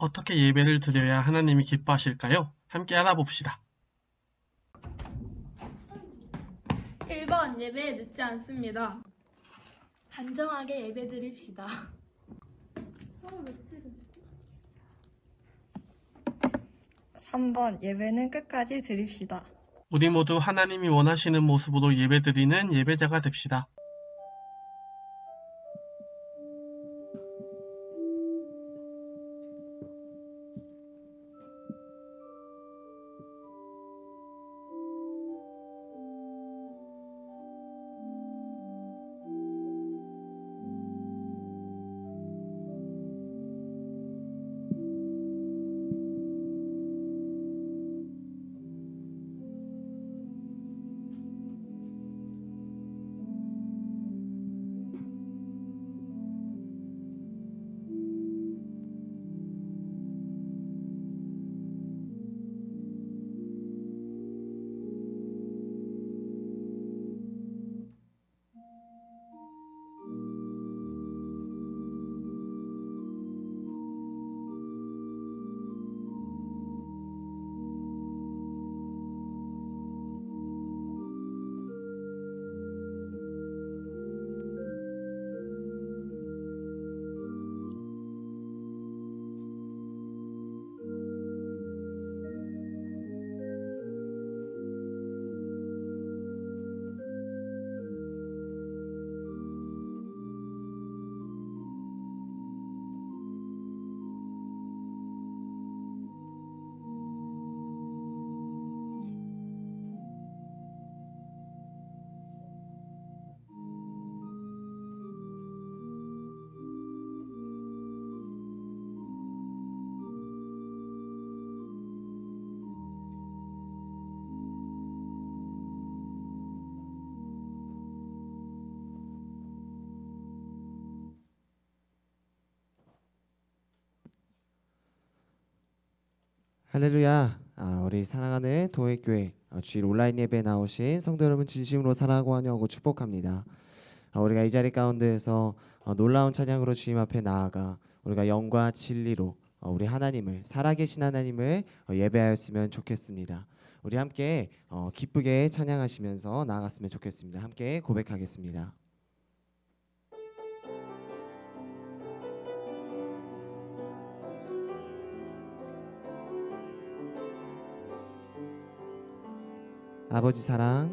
어떻게 예배를 드려야 하나님이 기뻐하실까요? 함께 알아봅시다. 1번 예배에 늦지 않습니다. 단정하게 예배드립시다. 3번 예배는 끝까지 드립시다. 우리 모두 하나님이 원하시는 모습으로 예배드리는 예배자가 됩시다. 할렐루야. 우리 사랑하는 도액교회 주일 온라인 예배에 나오신 성도 여러분 진심으로 사랑하고 환영하고 축복합니다. 우리가 이 자리 가운데에서 놀라운 찬양으로 주님 앞에 나아가 우리가 영과 진리로 우리 하나님을, 살아계신 하나님을 예배하였으면 좋겠습니다. 우리 함께 기쁘게 찬양하시면서 나아갔으면 좋겠습니다. 함께 고백하겠습니다. 아버지 사랑,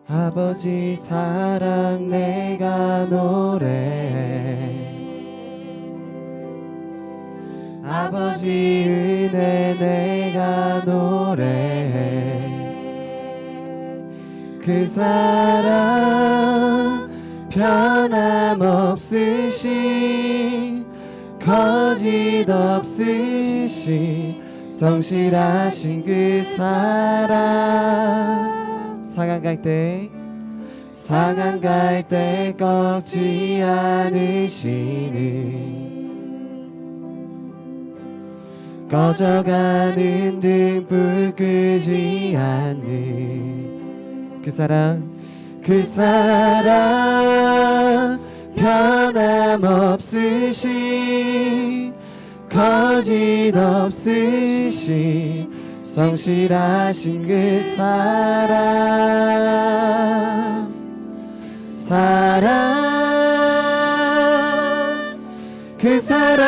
아버지 사랑 내가 노래해, 아버지 은혜 내가 노래해. 그 사랑 변함없으신, 거짓 없으신 성실하신 그 사랑, 상한 갈 때 꺾지 않으시는, 꺼져가는 등불 끄지 않는 그 사랑 변함없으신, 거짓 없으신 성실하신 그 사랑, 그 사랑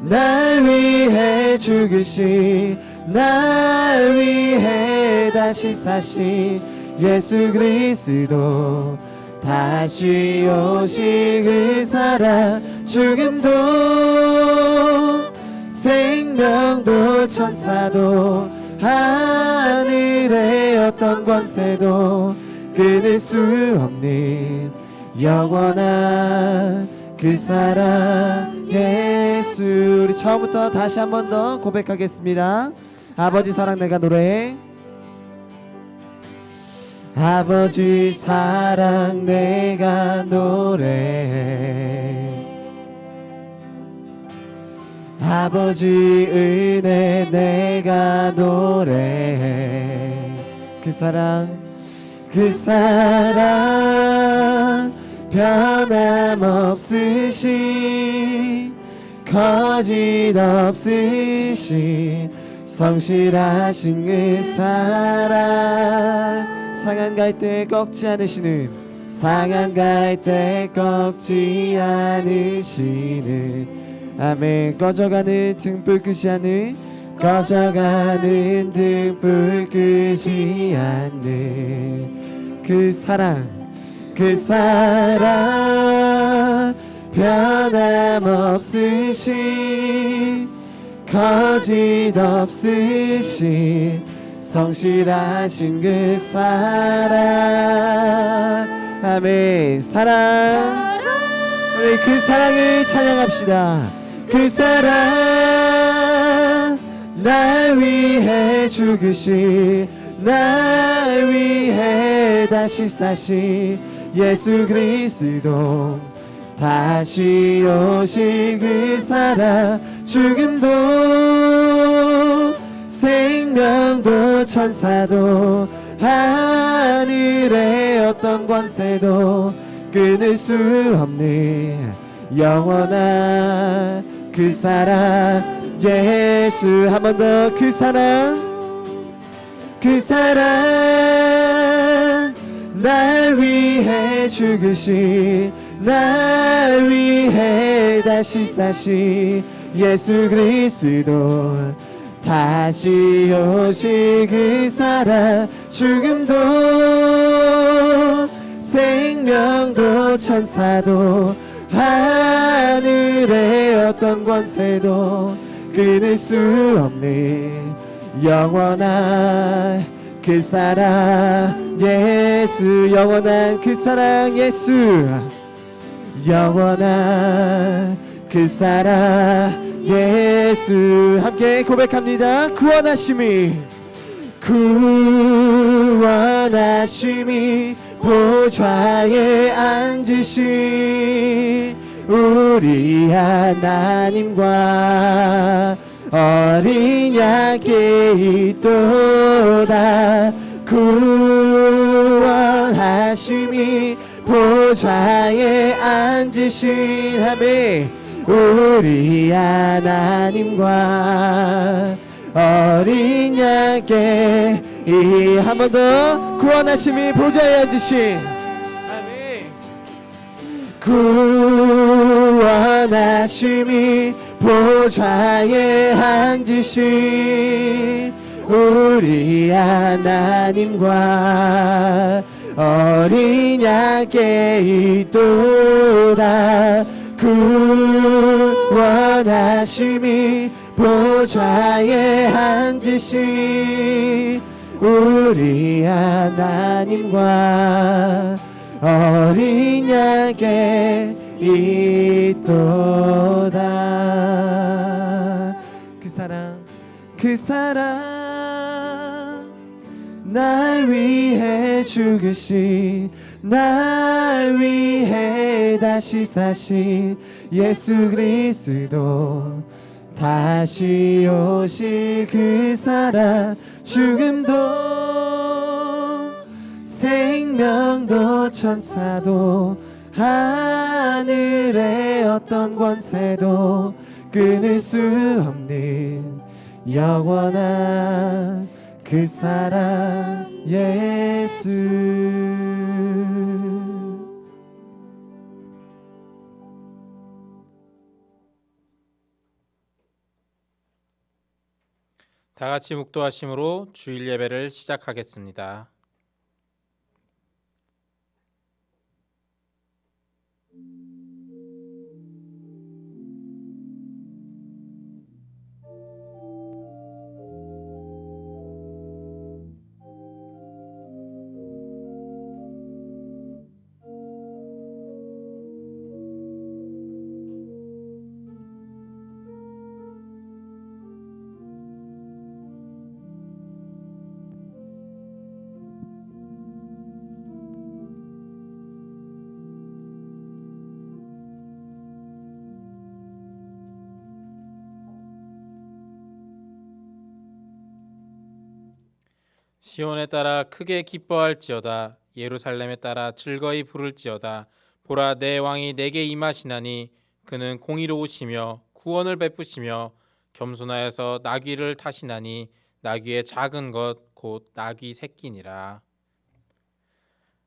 날 위해 죽으신, 날 위해 다시 사신 예수 그리스도, 다시 오실 그 사랑, 죽음도 생명도 천사도 하늘의 어떤 권세도 끊을 수 없는 영원한 그 사랑 예수. 우리 처음부터 다시 한 번 더 고백하겠습니다. 아버지 사랑 내가 노래해. 아버지 사랑 내가 노래해, 아버지 은혜 내가 노래해. 그 사랑 변함없으신 거짓 없으신 성실하신 그 사랑 상한 갈 때 꺾지 않으시는 상한 갈 때 꺾지 않으시는 아멘 꺼져가는 등불 끄지 않는 꺼져가는 등불 끄지 않는 그 사랑 변함없으신 거짓 없으신 성실하신 그 사랑 아멘 사랑 우리 그 사랑을 찬양합시다 그 사랑 날 위해 죽으신 날 위해 다시 사신 예수 그리스도 다시 오실 그 사랑 죽음도 생명도 천사도 하늘의 어떤 권세도 끊을 수 없는 영원한 그 사랑 예수 한 번 더 그 사랑 날 위해 죽으신 날 위해 다시 사신 예수 그리스도 다시 오실 그 사랑 죽음도 생명도 천사도 하늘의 어떤 권세도 끊을 수 없는 영원한 그 사랑 예수 영원한 그 사랑 예수 영원한 그 사랑 예수 함께 고백합니다 구원하심이 보좌에 앉으신 우리 하나님과 어린 양께 있도다 구원하심이 보좌에 앉으신 하매 우리 하나님과 어린 양께 이 한 번 더 구원하심이 보좌에 앉으신 아멘 구원하심이 보좌에 앉으신 우리 하나님과 어린 양께 있도다 구원하심이 보좌에 앉으신 우리 하나님과 어린 양께 있도다 그 사랑 날 위해 죽으신 날 위해 다시 사신 예수 그리스도 다시 오실 그 사랑 죽음도 생명도 천사도 하늘의 어떤 권세도 끊을 수 없는 영원한 그 사랑 예수 다 같이 묵도하심으로 주일 예배를 시작하겠습니다. 시온에 따라 크게 기뻐할지어다 예루살렘에 따라 즐거이 부를지어다 보라 내 왕이 내게 임하시나니 그는 공의로우시며 구원을 베푸시며 겸손하여서 나귀를 타시나니 나귀의 작은 것 곧 나귀 새끼니라.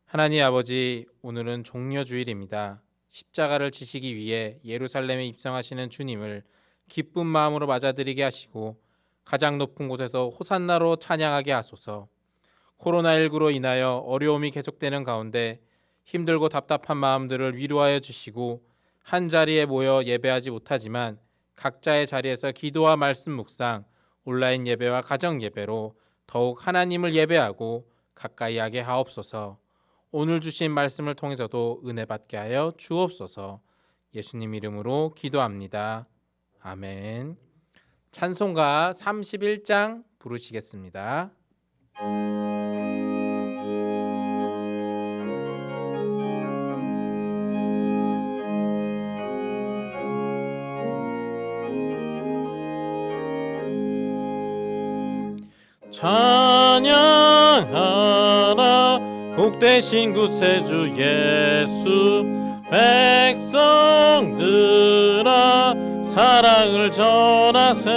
하나님 아버지, 오늘은 종려주일입니다. 십자가를 지시기 위해 예루살렘에 입성하시는 주님을 기쁜 마음으로 맞아들이게 하시고 가장 높은 곳에서 호산나로 찬양하게 하소서. 코로나19로 인하여 어려움이 계속되는 가운데 힘들고 답답한 마음들을 위로하여 주시고 한 자리에 모여 예배하지 못하지만 각자의 자리에서 기도와 말씀 묵상, 온라인 예배와 가정 예배로 더욱 하나님을 예배하고 가까이 하게 하옵소서. 오늘 주신 말씀을 통해서도 은혜 받게 하여 주옵소서. 예수님 이름으로 기도합니다. 아멘. 찬송가 31장 부르시겠습니다. 찬양하라 복되신 구세주 예수 백성들아 사랑을 전하세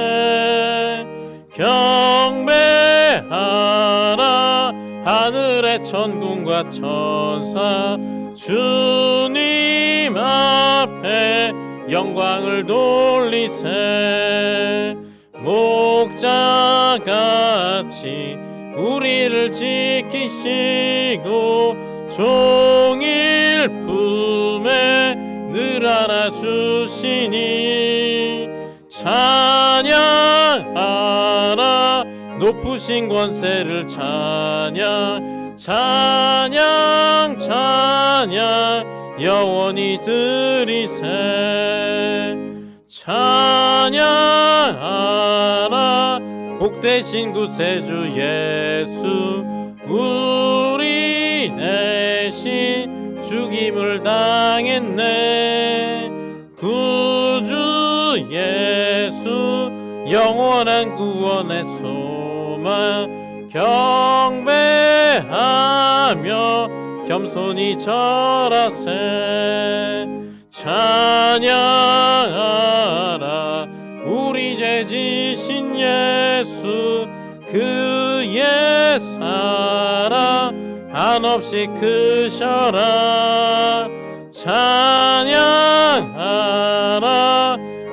경배하라 하늘의 천군과 천사 주님 앞에 영광을 돌리세 목자같이 우리를 지키시고 종일 품에 늘 안아주시니 찬양하라 높으신 권세를 찬양 찬양 찬양 영원히 드리세 찬양하라 복되신 구세주 예수 우리 대신 죽임을 당했네 구주 예수 영원한 구원의 소망 경배하며 겸손히 절하세 찬양하라 우리 죄 지신 예수 그의 사랑 한없이 크셔라 찬양하라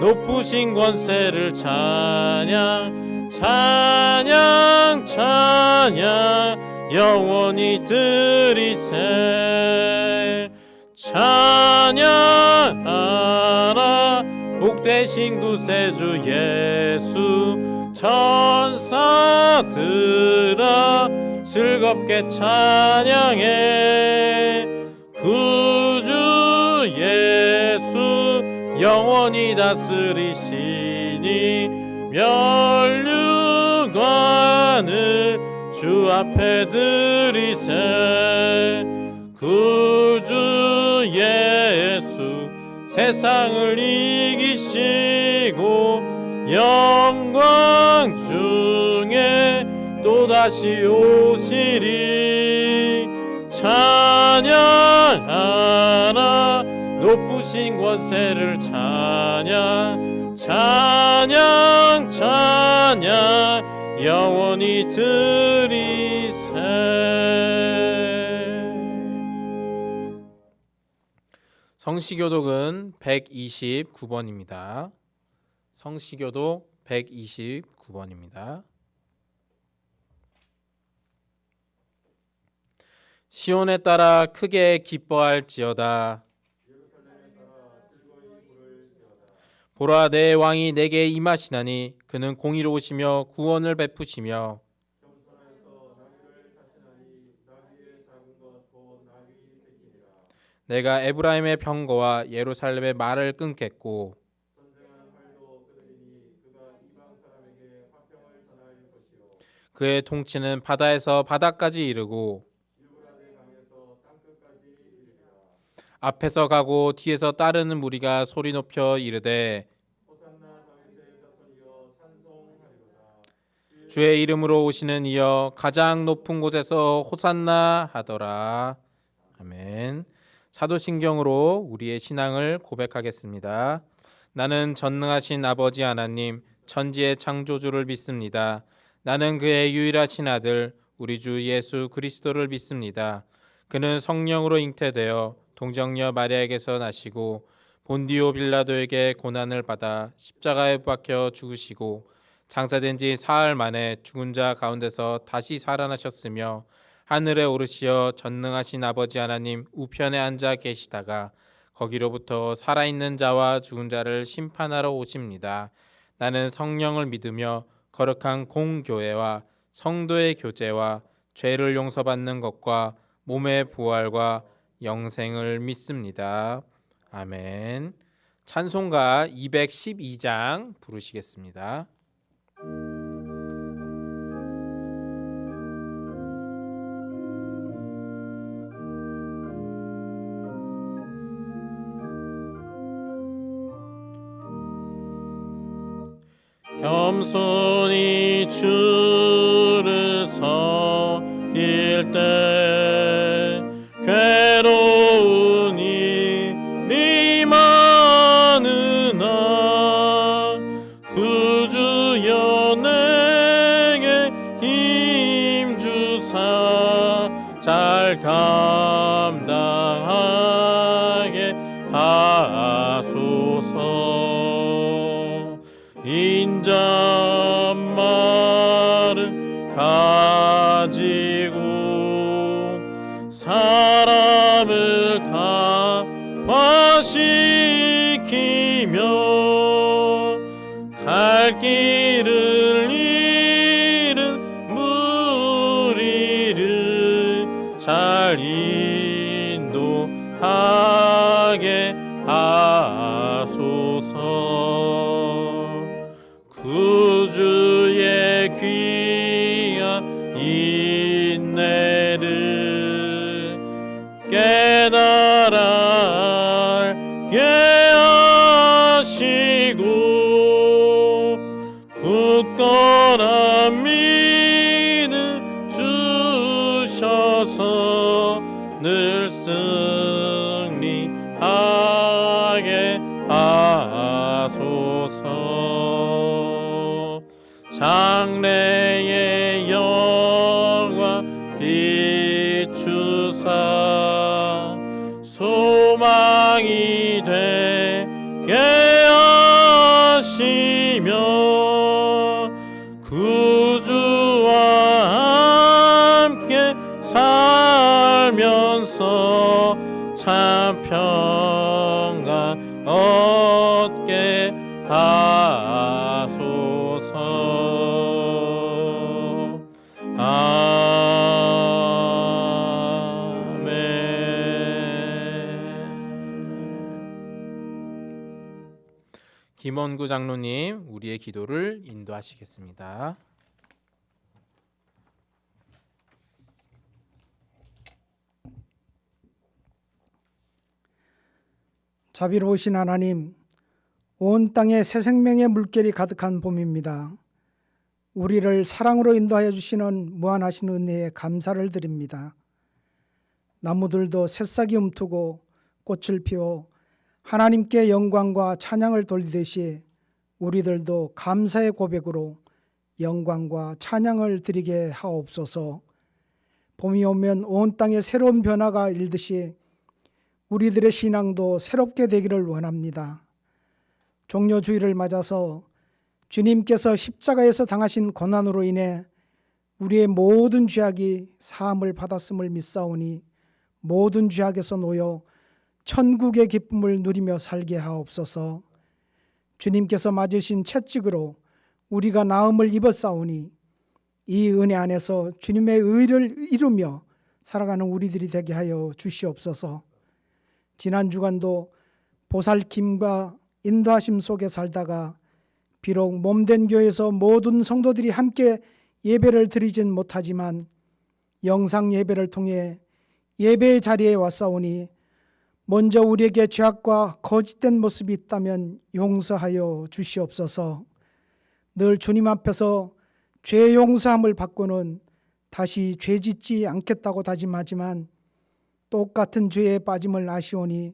높으신 권세를 찬양 찬양 찬양 영원히 드리세 찬양하라 복되신 구세주 예수 천사들아 즐겁게 찬양해 구주 예수 영원히 다스리시니 면류관을 주 앞에 드리세 구주 예수 세상을 이기시고 영광 중에 또다시 오시리 찬양하라 높으신 권세를 찬양 찬양 찬양 영원히 드리세 성시교독은 129번입니다. 성시교독 129번입니다. 시온에 따라 크게 기뻐할지어다. 보라 내 왕이 내게 임하시나니 그는 공의로우시며 구원을 베푸시며 내가 에브라임의 병거와 예루살렘의 말을 끊겠고 그의 통치는 바다에서 바다까지 이르고 앞에서 가고 뒤에서 따르는 무리가 소리 높여 이르되 주의 이름으로 오시는 이여 가장 높은 곳에서 호산나 하더라. 아멘. 사도신경으로 우리의 신앙을 고백하겠습니다. 나는 전능하신 아버지 하나님, 천지의 창조주를 믿습니다. 나는 그의 유일하신 아들, 우리 주 예수 그리스도를 믿습니다. 그는 성령으로 잉태되어 동정녀 마리아에게서 나시고 본디오 빌라도에게 고난을 받아 십자가에 박혀 죽으시고 장사된 지 사흘 만에 죽은 자 가운데서 다시 살아나셨으며 하늘에 오르시어 전능하신 아버지 하나님 우편에 앉아 계시다가 거기로부터 살아있는 자와 죽은 자를 심판하러 오십니다. 나는 성령을 믿으며 거룩한 공교회와 성도의 교제와 죄를 용서받는 것과 몸의 부활과 영생을 믿습니다. 아멘. 찬송가 212장 부르시겠습니다. 겸손히 주를 섬길 때 괴로운 일이 많으나 구주여 내게 힘주사 잘 감당하게 하소서. 인자말을 가지고 사람을 감화시키며 갈 길을 잃은 무리를 잘 인도하게 하소서. 구주의 귀한 인내를 깨달아 알게 하시고 굳건한 믿음 주셔서 늘 승리하게 하소서. 장래의 영광 비추사 소망이 되게 하시며 구주와 함께 살면서 참 평강 얻게 하소서. 아멘. 김원구 장로님, 우리의 기도를 인도하시겠습니다. 자비로우신 하나님, 온 땅에 새 생명의 물결이 가득한 봄입니다. 우리를 사랑으로 인도하여 주시는 무한하신 은혜에 감사를 드립니다. 나무들도 새싹이 움트고 꽃을 피워 하나님께 영광과 찬양을 돌리듯이 우리들도 감사의 고백으로 영광과 찬양을 드리게 하옵소서. 봄이 오면 온 땅에 새로운 변화가 일듯이 우리들의 신앙도 새롭게 되기를 원합니다. 종려주의를 맞아서 주님께서 십자가에서 당하신 고난으로 인해 우리의 모든 죄악이 사함을 받았음을 믿사오니 모든 죄악에서 놓여 천국의 기쁨을 누리며 살게 하옵소서. 주님께서 맞으신 채찍으로 우리가 나음을 입었사오니 이 은혜 안에서 주님의 의를 이루며 살아가는 우리들이 되게 하여 주시옵소서. 지난 주간도 보살킴과 인도하심 속에 살다가 비록 몸된 교회에서 모든 성도들이 함께 예배를 드리진 못하지만 영상 예배를 통해 예배의 자리에 왔사오니 먼저 우리에게 죄악과 거짓된 모습이 있다면 용서하여 주시옵소서. 늘 주님 앞에서 죄 용서함을 받고는 다시 죄 짓지 않겠다고 다짐하지만 똑같은 죄에 빠짐을 아시오니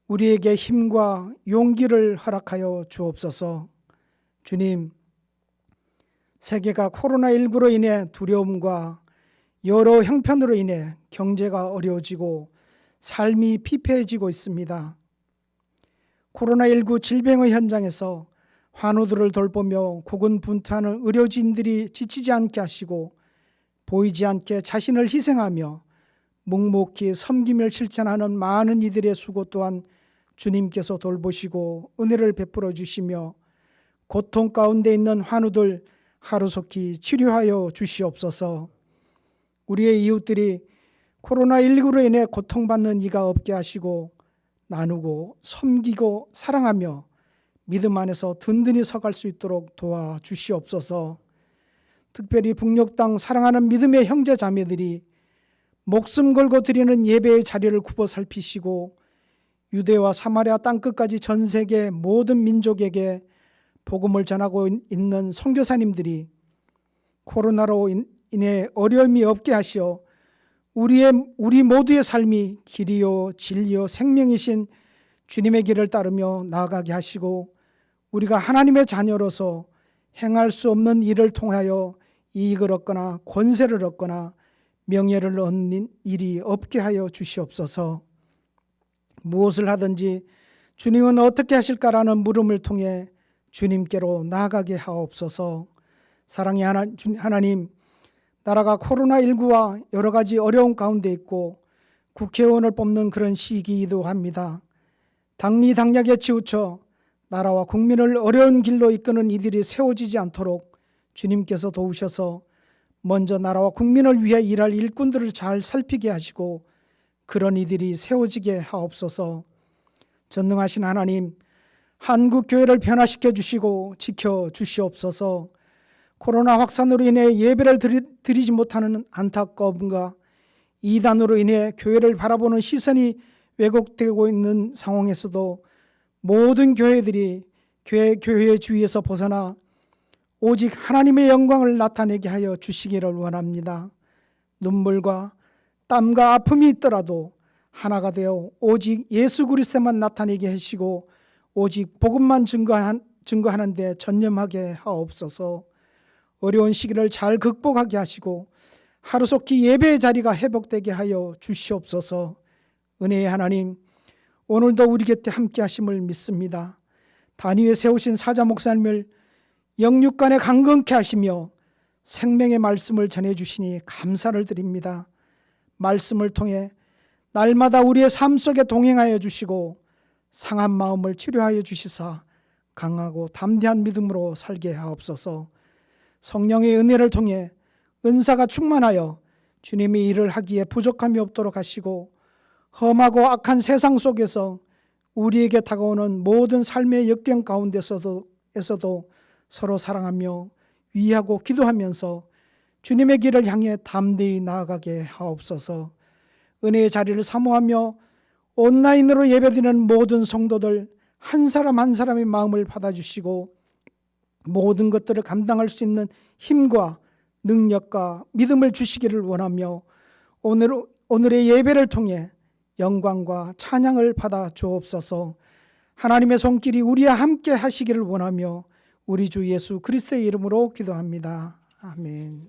우리에게 힘과 용기를 허락하여 주옵소서. 주님, 세계가 코로나19로 인해 두려움과 여러 형편으로 인해 경제가 어려워지고 삶이 피폐해지고 있습니다. 코로나19 질병의 현장에서 환우들을 돌보며 고군분투하는 의료진들이 지치지 않게 하시고 보이지 않게 자신을 희생하며 묵묵히 섬김을 실천하는 많은 이들의 수고 또한 주님께서 돌보시고 은혜를 베풀어 주시며 고통 가운데 있는 환우들 하루속히 치료하여 주시옵소서. 우리의 이웃들이 코로나19로 인해 고통받는 이가 없게 하시고 나누고 섬기고 사랑하며 믿음 안에서 든든히 서갈 수 있도록 도와주시옵소서. 특별히 북녘 땅 사랑하는 믿음의 형제 자매들이 목숨 걸고 드리는 예배의 자리를 굽어 살피시고 유대와 사마리아 땅끝까지 전 세계 모든 민족에게 복음을 전하고 있는 선교사님들이 코로나로 인해 어려움이 없게 하시어 우리 모두의 삶이 길이요 진리요 생명이신 주님의 길을 따르며 나아가게 하시고 우리가 하나님의 자녀로서 행할 수 없는 일을 통하여 이익을 얻거나 권세를 얻거나 명예를 얻는 일이 없게 하여 주시옵소서. 무엇을 하든지 주님은 어떻게 하실까라는 물음을 통해 주님께로 나아가게 하옵소서. 사랑의 하나님, 나라가 코로나19와 여러 가지 어려운 가운데 있고 국회의원을 뽑는 그런 시기이기도 합니다. 당리당략에 치우쳐 나라와 국민을 어려운 길로 이끄는 이들이 세워지지 않도록 주님께서 도우셔서 먼저 나라와 국민을 위해 일할 일꾼들을 잘 살피게 하시고 그런 이들이 세워지게 하옵소서. 전능하신 하나님, 한국 교회를 변화시켜 주시고 지켜 주시옵소서. 코로나 확산으로 인해 예배를 드리지 못하는 안타까움과 이단으로 인해 교회를 바라보는 시선이 왜곡되고 있는 상황에서도 모든 교회들이 교회의 주위에서 벗어나 오직 하나님의 영광을 나타내게 하여 주시기를 원합니다. 눈물과 땀과 아픔이 있더라도 하나가 되어 오직 예수 그리스도만 나타내게 하시고 오직 복음만 증거하는 데 전념하게 하옵소서. 어려운 시기를 잘 극복하게 하시고 하루속히 예배의 자리가 회복되게 하여 주시옵소서. 은혜의 하나님, 오늘도 우리 곁에 함께 하심을 믿습니다. 단위에 세우신 사자 목사님을 영육간에 강건케 하시며 생명의 말씀을 전해주시니 감사를 드립니다. 말씀을 통해 날마다 우리의 삶 속에 동행하여 주시고 상한 마음을 치료하여 주시사 강하고 담대한 믿음으로 살게 하옵소서. 성령의 은혜를 통해 은사가 충만하여 주님의 일을 하기에 부족함이 없도록 하시고 험하고 악한 세상 속에서 우리에게 다가오는 모든 삶의 역경 가운데서도 서로 사랑하며 위하고 기도하면서 주님의 길을 향해 담대히 나아가게 하옵소서. 은혜의 자리를 사모하며 온라인으로 예배드리는 모든 성도들 한 사람 한 사람의 마음을 받아주시고 모든 것들을 감당할 수 있는 힘과 능력과 믿음을 주시기를 원하며 오늘의 예배를 통해 영광과 찬양을 받아 주옵소서. 하나님의 손길이 우리와 함께 하시기를 원하며 우리 주 예수 그리스도의 이름으로 기도합니다. 아멘.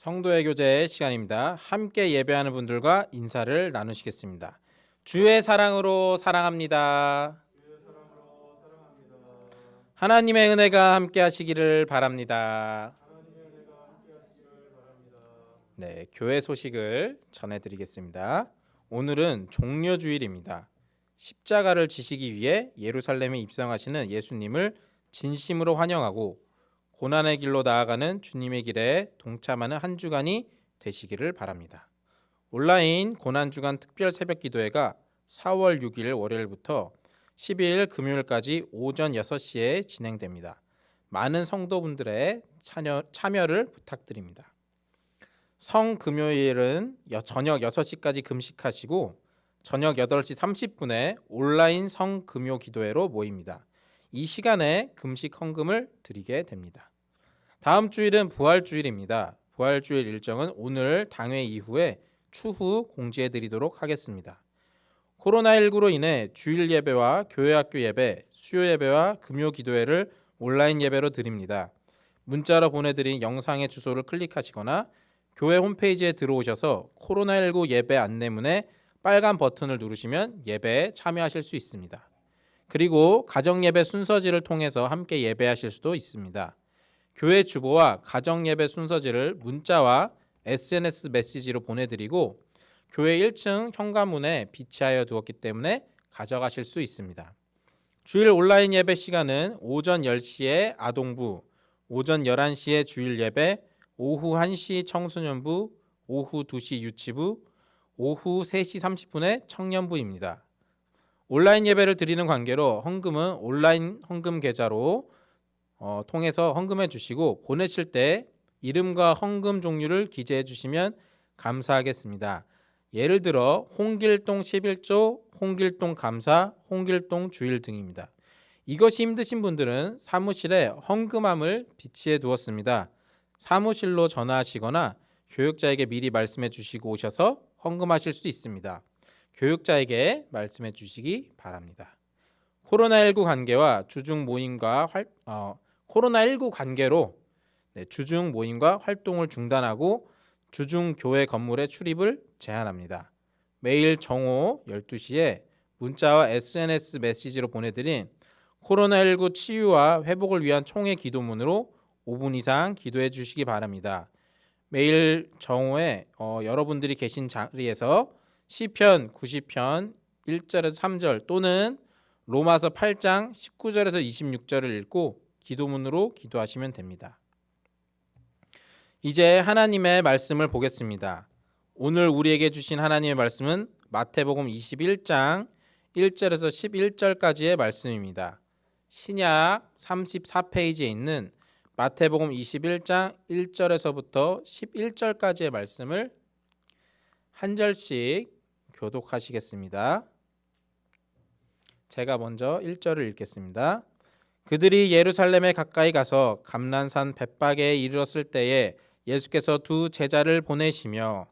성도의 교제 시간입니다. 함께 예배하는 분들과 인사를 나누시겠습니다. 주의 사랑으로 사랑합니다. 하나님의 은혜가 함께 하시기를 바랍니다. 네, 교회 소식을 전해드리겠습니다. 오늘은 종려주일입니다. 십자가를 지시기 위해 예루살렘에 입성하시는 예수님을 진심으로 환영하고 고난의 길로 나아가는 주님의 길에 동참하는 한 주간이 되시기를 바랍니다. 온라인 고난주간 특별 새벽기도회가 4월 6일 월요일부터 12일 금요일까지 오전 6시에 진행됩니다. 많은 성도분들의 참여를 부탁드립니다. 성금요일은 저녁 6시까지 금식하시고 저녁 8시 30분에 온라인 성금요 기도회로 모입니다. 이 시간에 금식 헌금을 드리게 됩니다. 다음 주일은 부활주일입니다. 부활주일 일정은 오늘 당회 이후에 추후 공지해 드리도록 하겠습니다. 코로나19로 인해 주일 예배와 교회학교 예배, 수요 예배와 금요 기도회를 온라인 예배로 드립니다. 문자로 보내드린 영상의 주소를 클릭하시거나 교회 홈페이지에 들어오셔서 코로나19 예배 안내문에 빨간 버튼을 누르시면 예배에 참여하실 수 있습니다. 그리고 가정예배 순서지를 통해서 함께 예배하실 수도 있습니다. 교회 주보와 가정예배 순서지를 문자와 SNS 메시지로 보내드리고 교회 1층 현관문에 비치하여 두었기 때문에 가져가실 수 있습니다. 주일 온라인 예배 시간은 오전 10시에 아동부, 오전 11시에 주일 예배, 오후 1시 청소년부, 오후 2시 유치부, 오후 3시 30분에 청년부입니다. 온라인 예배를 드리는 관계로 헌금은 온라인 헌금 계좌로 통해서 헌금해 주시고 보내실 때 이름과 헌금 종류를 기재해 주시면 감사하겠습니다. 예를 들어 홍길동 11조, 홍길동 감사, 홍길동 주일 등입니다. 이것이 힘드신 분들은 사무실에 헌금함을 비치해 두었습니다. 사무실로 전화하시거나 교육자에게 미리 말씀해 주시고 오셔서 헌금하실 수 있습니다. 교육자에게 말씀해 주시기 바랍니다. 코로나19 관계와 주중 모임과 코로나19 관계로 주중 모임과 활동을 중단하고 주중 교회 건물의 출입을 제한합니다. 매일 정오 12시에 문자와 SNS 메시지로 보내드린 코로나19 치유와 회복을 위한 총회 기도문으로 5분 이상 기도해 주시기 바랍니다. 매일 정오에 여러분들이 계신 자리에서 시편 90편 1절에서 3절 또는 로마서 8장 19절에서 26절을 읽고 기도문으로 기도하시면 됩니다. 이제 하나님의 말씀을 보겠습니다. 오늘 우리에게 주신 하나님의 말씀은 마태복음 21장 1절에서 11절까지의 말씀입니다. 신약 34페이지에 있는 마태복음 21장 1절에서부터 11절까지의 말씀을 한 절씩 교독하시겠습니다. 제가 먼저 1절을 읽겠습니다. 그들이 예루살렘에 가까이 가서 감난산 벳박에 이르렀을 때에 예수께서 두 제자를 보내시며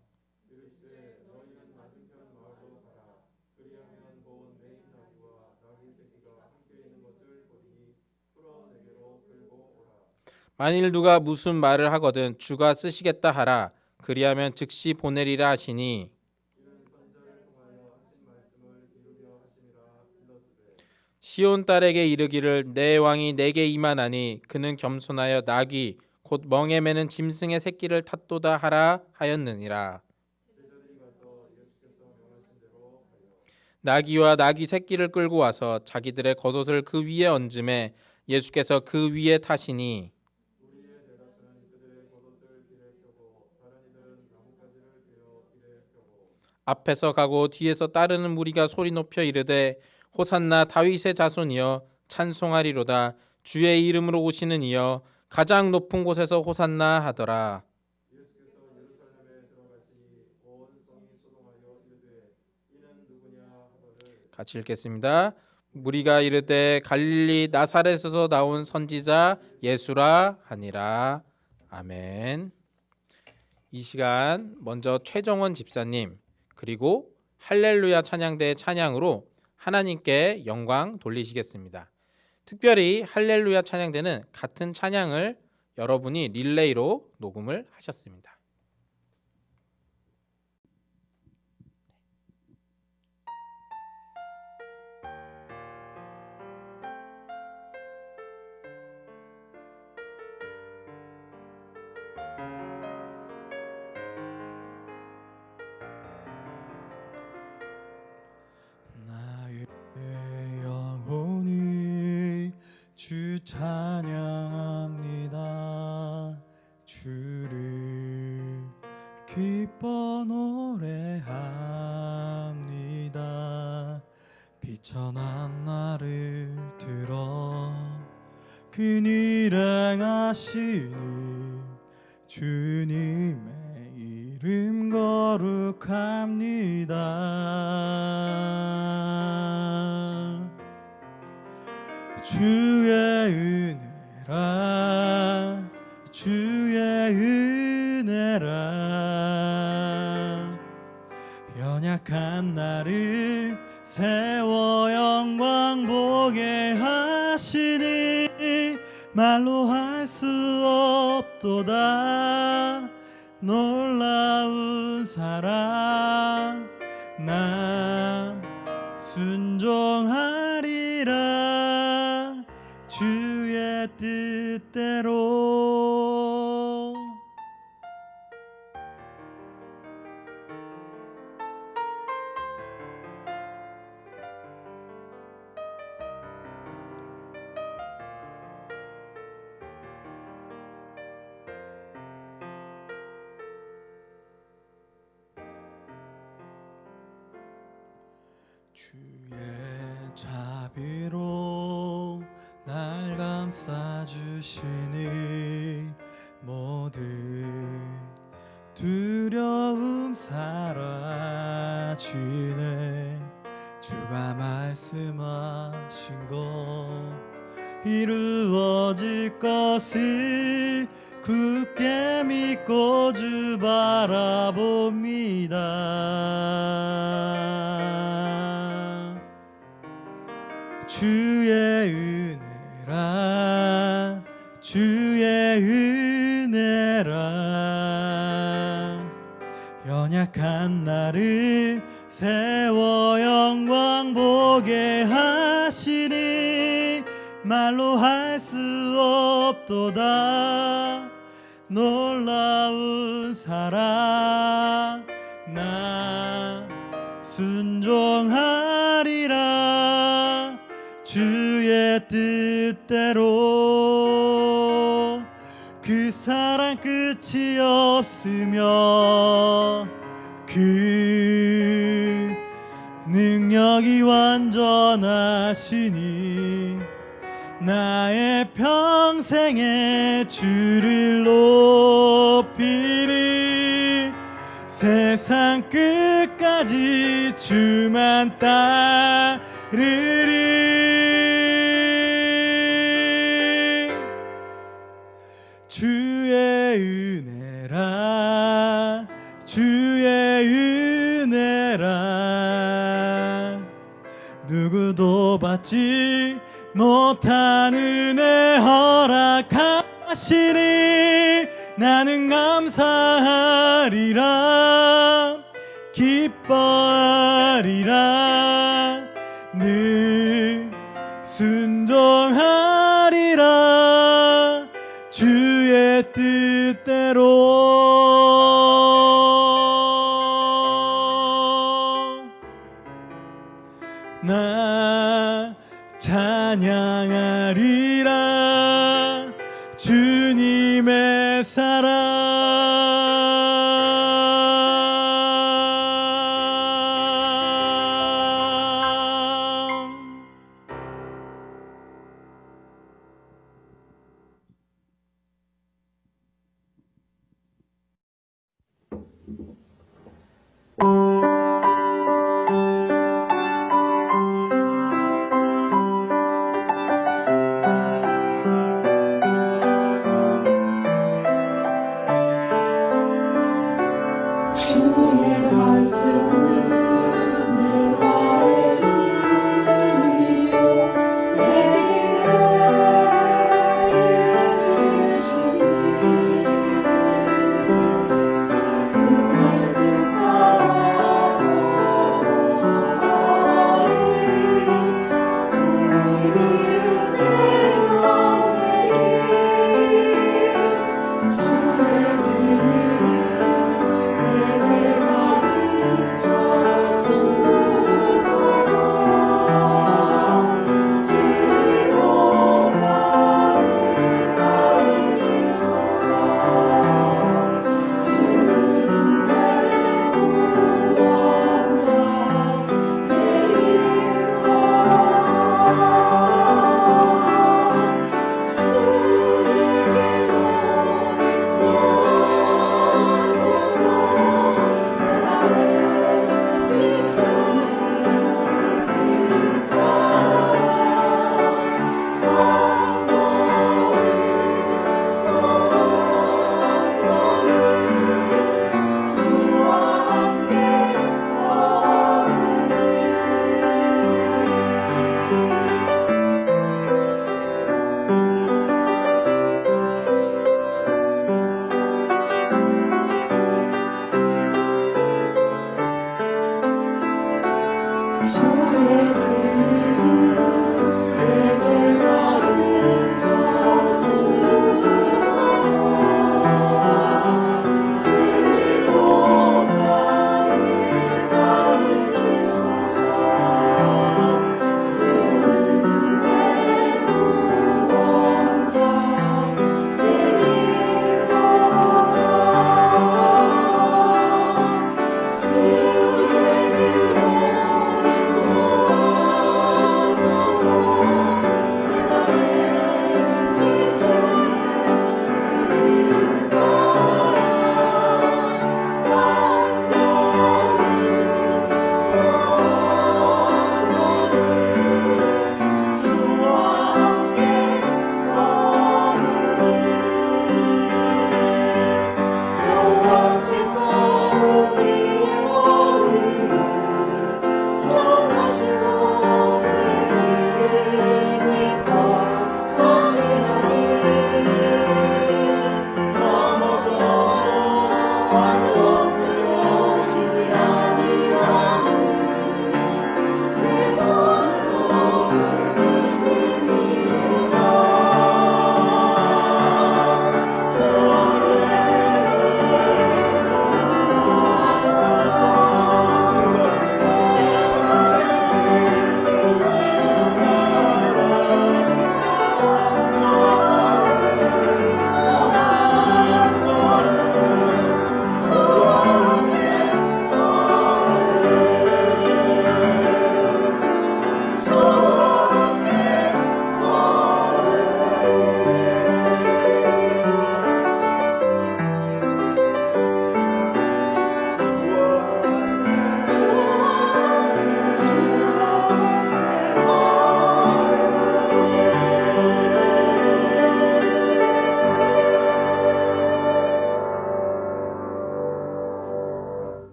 만일 누가 무슨 말을 하거든 주가 쓰시겠다 하라. 그리하면 즉시 보내리라 하시니 시온 딸에게 이르기를 내 왕이 내게 임하나니 그는 겸손하여 나귀 곧 멍에 매는 짐승의 새끼를 탔도다 하라 하였느니라. 나귀와 나귀 새끼를 끌고 와서 자기들의 겉옷을 그 위에 얹음에 예수께서 그 위에 타시니 앞에서 가고 뒤에서 따르는 무리가 소리 높여 이르되 호산나 다윗의 자손이여 찬송하리로다. 주의 이름으로 오시는 이여 가장 높은 곳에서 호산나 하더라. 같이 읽겠습니다. 무리가 이르되 갈릴리 나사렛에서 나온 선지자 예수라 하니라. 아멘. 이 시간 먼저 최정원 집사님 그리고 할렐루야 찬양대의 찬양으로 하나님께 영광 돌리시겠습니다. 특별히 할렐루야 찬양대는 같은 찬양을 여러분이 릴레이로 녹음을 하셨습니다. 나 찬양합니다. 주를 기뻐 노래합니다. 비천한 나를 들어 그늘 행하시니 주님의 이름 거룩합니다. 주의 은혜라 주의 은혜라 연약한 나를 세워 영광 보게 하시니 말로 할 수 없도다. 놀라운 사랑 나 순종하리라 주의 뜻대로. 주의 자비로 날 감싸주시니 모든 두려움 사라지네. 주가 말씀하신 것 이루어질 것을 굳게 믿고 주 바라봅니다. 주의 은혜라 주의 은혜라 연약한 나를 세워 영광 보게 하시니 말로 할 수 없도다. 놀라운 사랑 나 순종하리라 주의 뜻대로. 그 사랑 끝이 없으며 그 능력이 완전하시니 나의 평생에 주를 높이리. 세상 끝까지 주만 따르리. 주의 은혜라 주의 은혜라 누구도 받지 못한 은혜 허락하시니 나는 감사하리라 기뻐하리라 늘 순종하리라 주의 뜻대로. 나 찬양하리라 주님의 사랑. 주의 말씀을 내 발에 들이요 내게 주시니 그 말씀 따라 걸어가리 의미를 세워내리 주의 주소서 지리로가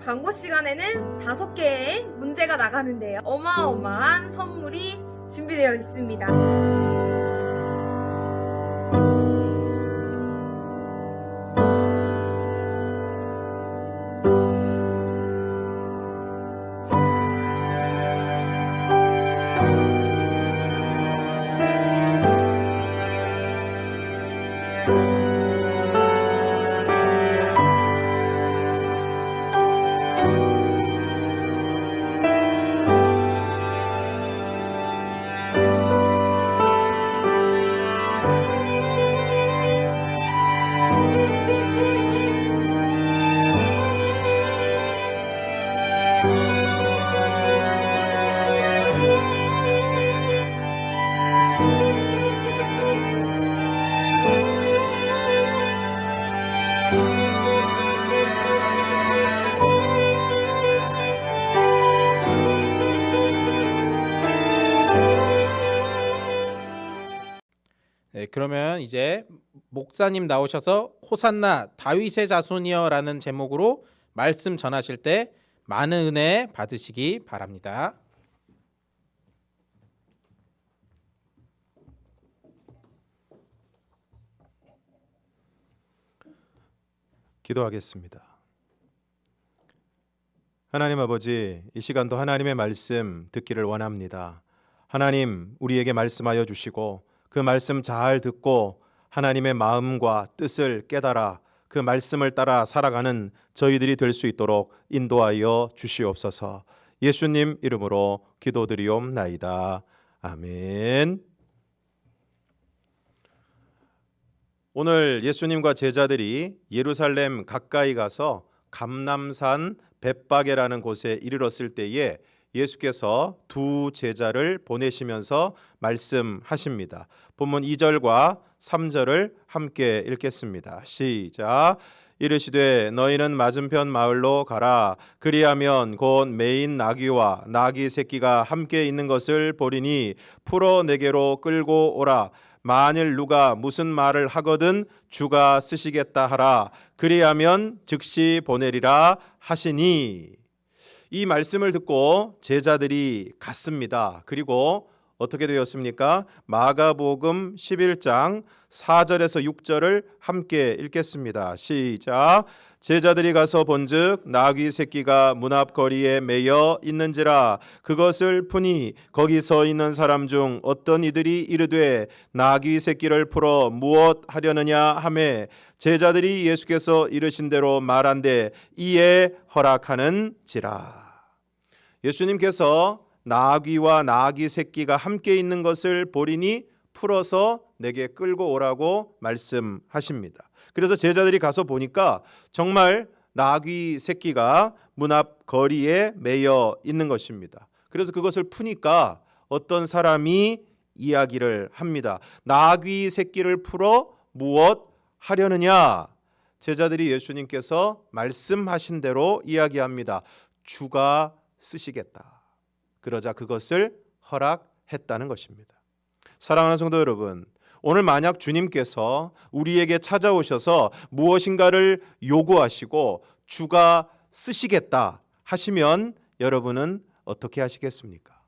광고 시간에는 5개의 문제가 나가는데요. 어마어마한 선물이 준비되어 있습니다. 네, 그러면 이제 목사님 나오셔서 호산나 다윗의 자손이여라는 제목으로 말씀 전하실 때 많은 은혜 받으시기 바랍니다. 기도하겠습니다. 하나님 아버지, 이 시간도 하나님의 말씀 듣기를 원합니다. 하나님, 우리에게 말씀하여 주시고 그 말씀 잘 듣고 하나님의 마음과 뜻을 깨달아 그 말씀을 따라 살아가는 저희들이 될 수 있도록 인도하여 주시옵소서. 예수님 이름으로 기도드리옵나이다. 아멘. 오늘 예수님과 제자들이 예루살렘 가까이 가서 감람산 벳바게라는 곳에 이르렀을 때에 예수께서 두 제자를 보내시면서 말씀하십니다. 본문 2절과 3절을 함께 읽겠습니다. 시작. 이르시되 너희는 맞은편 마을로 가라. 그리하면 곧 매인 나귀와 나귀 새끼가 함께 있는 것을 보리니 풀어 내게로 끌고 오라. 만일 누가 무슨 말을 하거든 주가 쓰시겠다 하라. 그리하면 즉시 보내리라 하시니. 이 말씀을 듣고 제자들이 갔습니다. 그리고 어떻게 되었습니까? 마가복음 11장 4절에서 6절을 함께 읽겠습니다. 시작. 제자들이 가서 본즉 나귀 새끼가 문 앞 거리에 매여 있는지라. 그것을 푸니 거기 서 있는 사람 중 어떤 이들이 이르되 나귀 새끼를 풀어 무엇 하려느냐 하매 제자들이 예수께서 이르신 대로 말한대 이에 허락하는지라. 예수님께서 나귀와 나귀 새끼가 함께 있는 것을 보리니 풀어서 내게 끌고 오라고 말씀하십니다. 그래서 제자들이 가서 보니까 정말 나귀 새끼가 문 앞 거리에 매여 있는 것입니다. 그래서 그것을 푸니까 어떤 사람이 이야기를 합니다. 나귀 새끼를 풀어 무엇 하려느냐? 제자들이 예수님께서 말씀하신 대로 이야기합니다. 주가 쓰시겠다. 그러자 그것을 허락했다는 것입니다. 사랑하는 성도 여러분, 오늘 만약 주님께서 우리에게 찾아오셔서 무엇인가를 요구하시고 주가 쓰시겠다 하시면 여러분은 어떻게 하시겠습니까?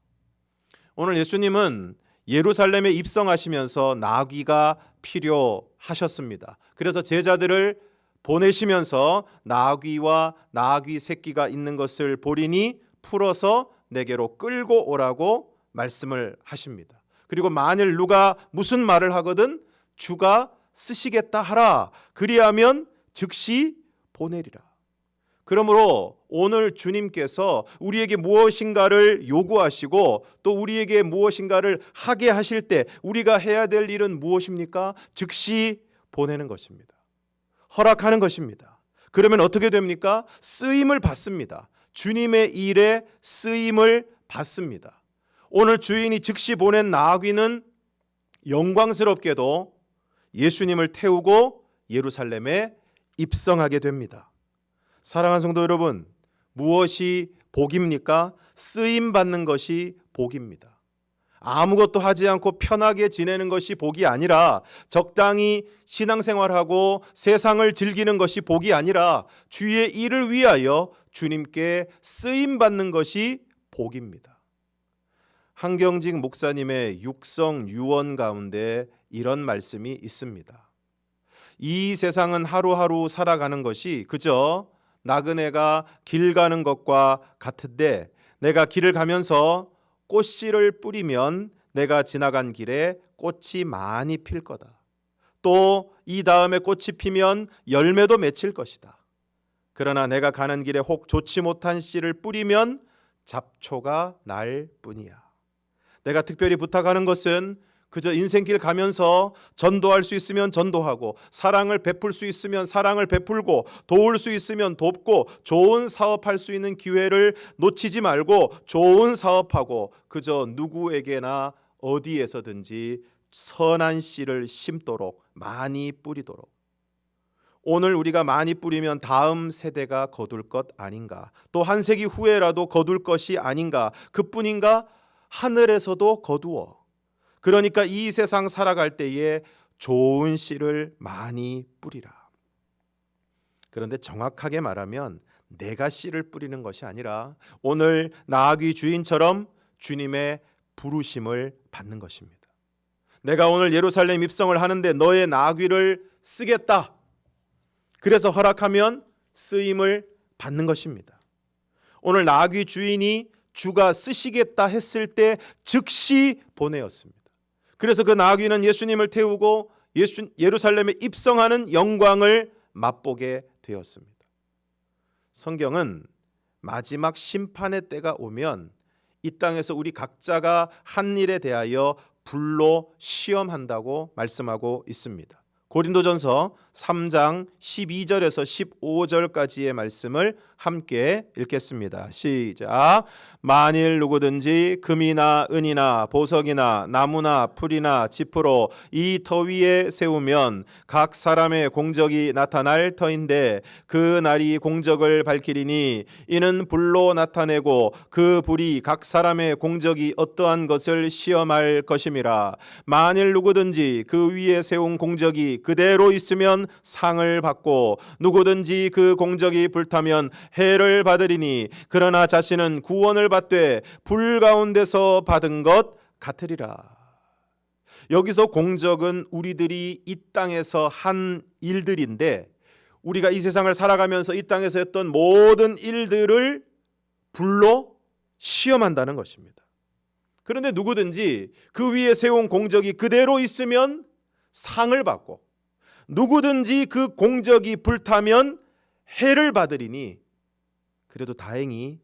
오늘 예수님은 예루살렘에 입성하시면서 나귀가 필요하셨습니다. 그래서 제자들을 보내시면서 나귀와 나귀 새끼가 있는 것을 보리니 풀어서 내게로 끌고 오라고 말씀을 하십니다. 그리고 만일 누가 무슨 말을 하거든 주가 쓰시겠다 하라. 그리하면 즉시 보내리라. 그러므로 오늘 주님께서 우리에게 무엇인가를 요구하시고 또 우리에게 무엇인가를 하게 하실 때 우리가 해야 될 일은 무엇입니까? 즉시 보내는 것입니다. 허락하는 것입니다. 그러면 어떻게 됩니까? 쓰임을 받습니다. 주님의 일에 쓰임을 받습니다. 오늘 주인이 즉시 보낸 나귀는 영광스럽게도 예수님을 태우고 예루살렘에 입성하게 됩니다. 사랑하는 성도 여러분, 무엇이 복입니까? 쓰임 받는 것이 복입니다. 아무것도 하지 않고 편하게 지내는 것이 복이 아니라 적당히 신앙생활하고 세상을 즐기는 것이 복이 아니라 주의 일을 위하여 주님께 쓰임 받는 것이 복입니다. 한경직 목사님의 육성 유언 가운데 이런 말씀이 있습니다. 이 세상은 하루하루 살아가는 것이 그저 나그네가 길 가는 것과 같은데 내가 길을 가면서 꽃씨를 뿌리면 내가 지나간 길에 꽃이 많이 필 거다. 또 이 다음에 꽃이 피면 열매도 맺힐 것이다. 그러나 내가 가는 길에 혹 좋지 못한 씨를 뿌리면 잡초가 날 뿐이야. 내가 특별히 부탁하는 것은 그저 인생길 가면서 전도할 수 있으면 전도하고 사랑을 베풀 수 있으면 사랑을 베풀고 도울 수 있으면 돕고 좋은 사업할 수 있는 기회를 놓치지 말고 좋은 사업하고 그저 누구에게나 어디에서든지 선한 씨를 심도록 많이 뿌리도록. 오늘 우리가 많이 뿌리면 다음 세대가 거둘 것 아닌가? 또 한 세기 후에라도 거둘 것이 아닌가? 그뿐인가? 하늘에서도 거두어. 그러니까 이 세상 살아갈 때에 좋은 씨를 많이 뿌리라. 그런데 정확하게 말하면 내가 씨를 뿌리는 것이 아니라 오늘 나아귀 주인처럼 주님의 부르심을 받는 것입니다. 내가 오늘 예루살렘 입성을 하는데 너의 나귀를 쓰겠다. 그래서 허락하면 쓰임을 받는 것입니다. 오늘 나귀 주인이 주가 쓰시겠다 했을 때 즉시 보내었습니다. 그래서 그 나귀는 예수님을 태우고 예루살렘에 입성하는 영광을 맛보게 되었습니다. 성경은 마지막 심판의 때가 오면 이 땅에서 우리 각자가 한 일에 대하여 불로 시험한다고 말씀하고 있습니다. 고린도전서 3장 12절에서 15절까지의 말씀을 함께 읽겠습니다. 시작. 만일 누구든지 금이나 은이나 보석이나 나무나 풀이나 지프로 이 터 위에 세우면 각 사람의 공적이 나타날 터인데 그 날이 공적을 밝히리니 이는 불로 나타내고 그 불이 각 사람의 공적이 어떠한 것을 시험할 것임이라. 만일 누구든지 그 위에 세운 공적이 그대로 있으면 상을 받고 누구든지 그 공적이 불타면 해를 받으리니 그러나 자신은 구원을 받되 불 가운데서 받은 것 같으리라. 여기서 공적은 우리들이 이 땅에서 한 일들인데 우리가 이 세상을 살아가면서 이 땅에서 했던 모든 일들을 불로 시험한다는 것입니다. 그런데 누구든지 그 위에 세운 공적이 그대로 있으면 상을 받고 누구든지 그 공적이 불타면 해를 받으리니 그래도 다행히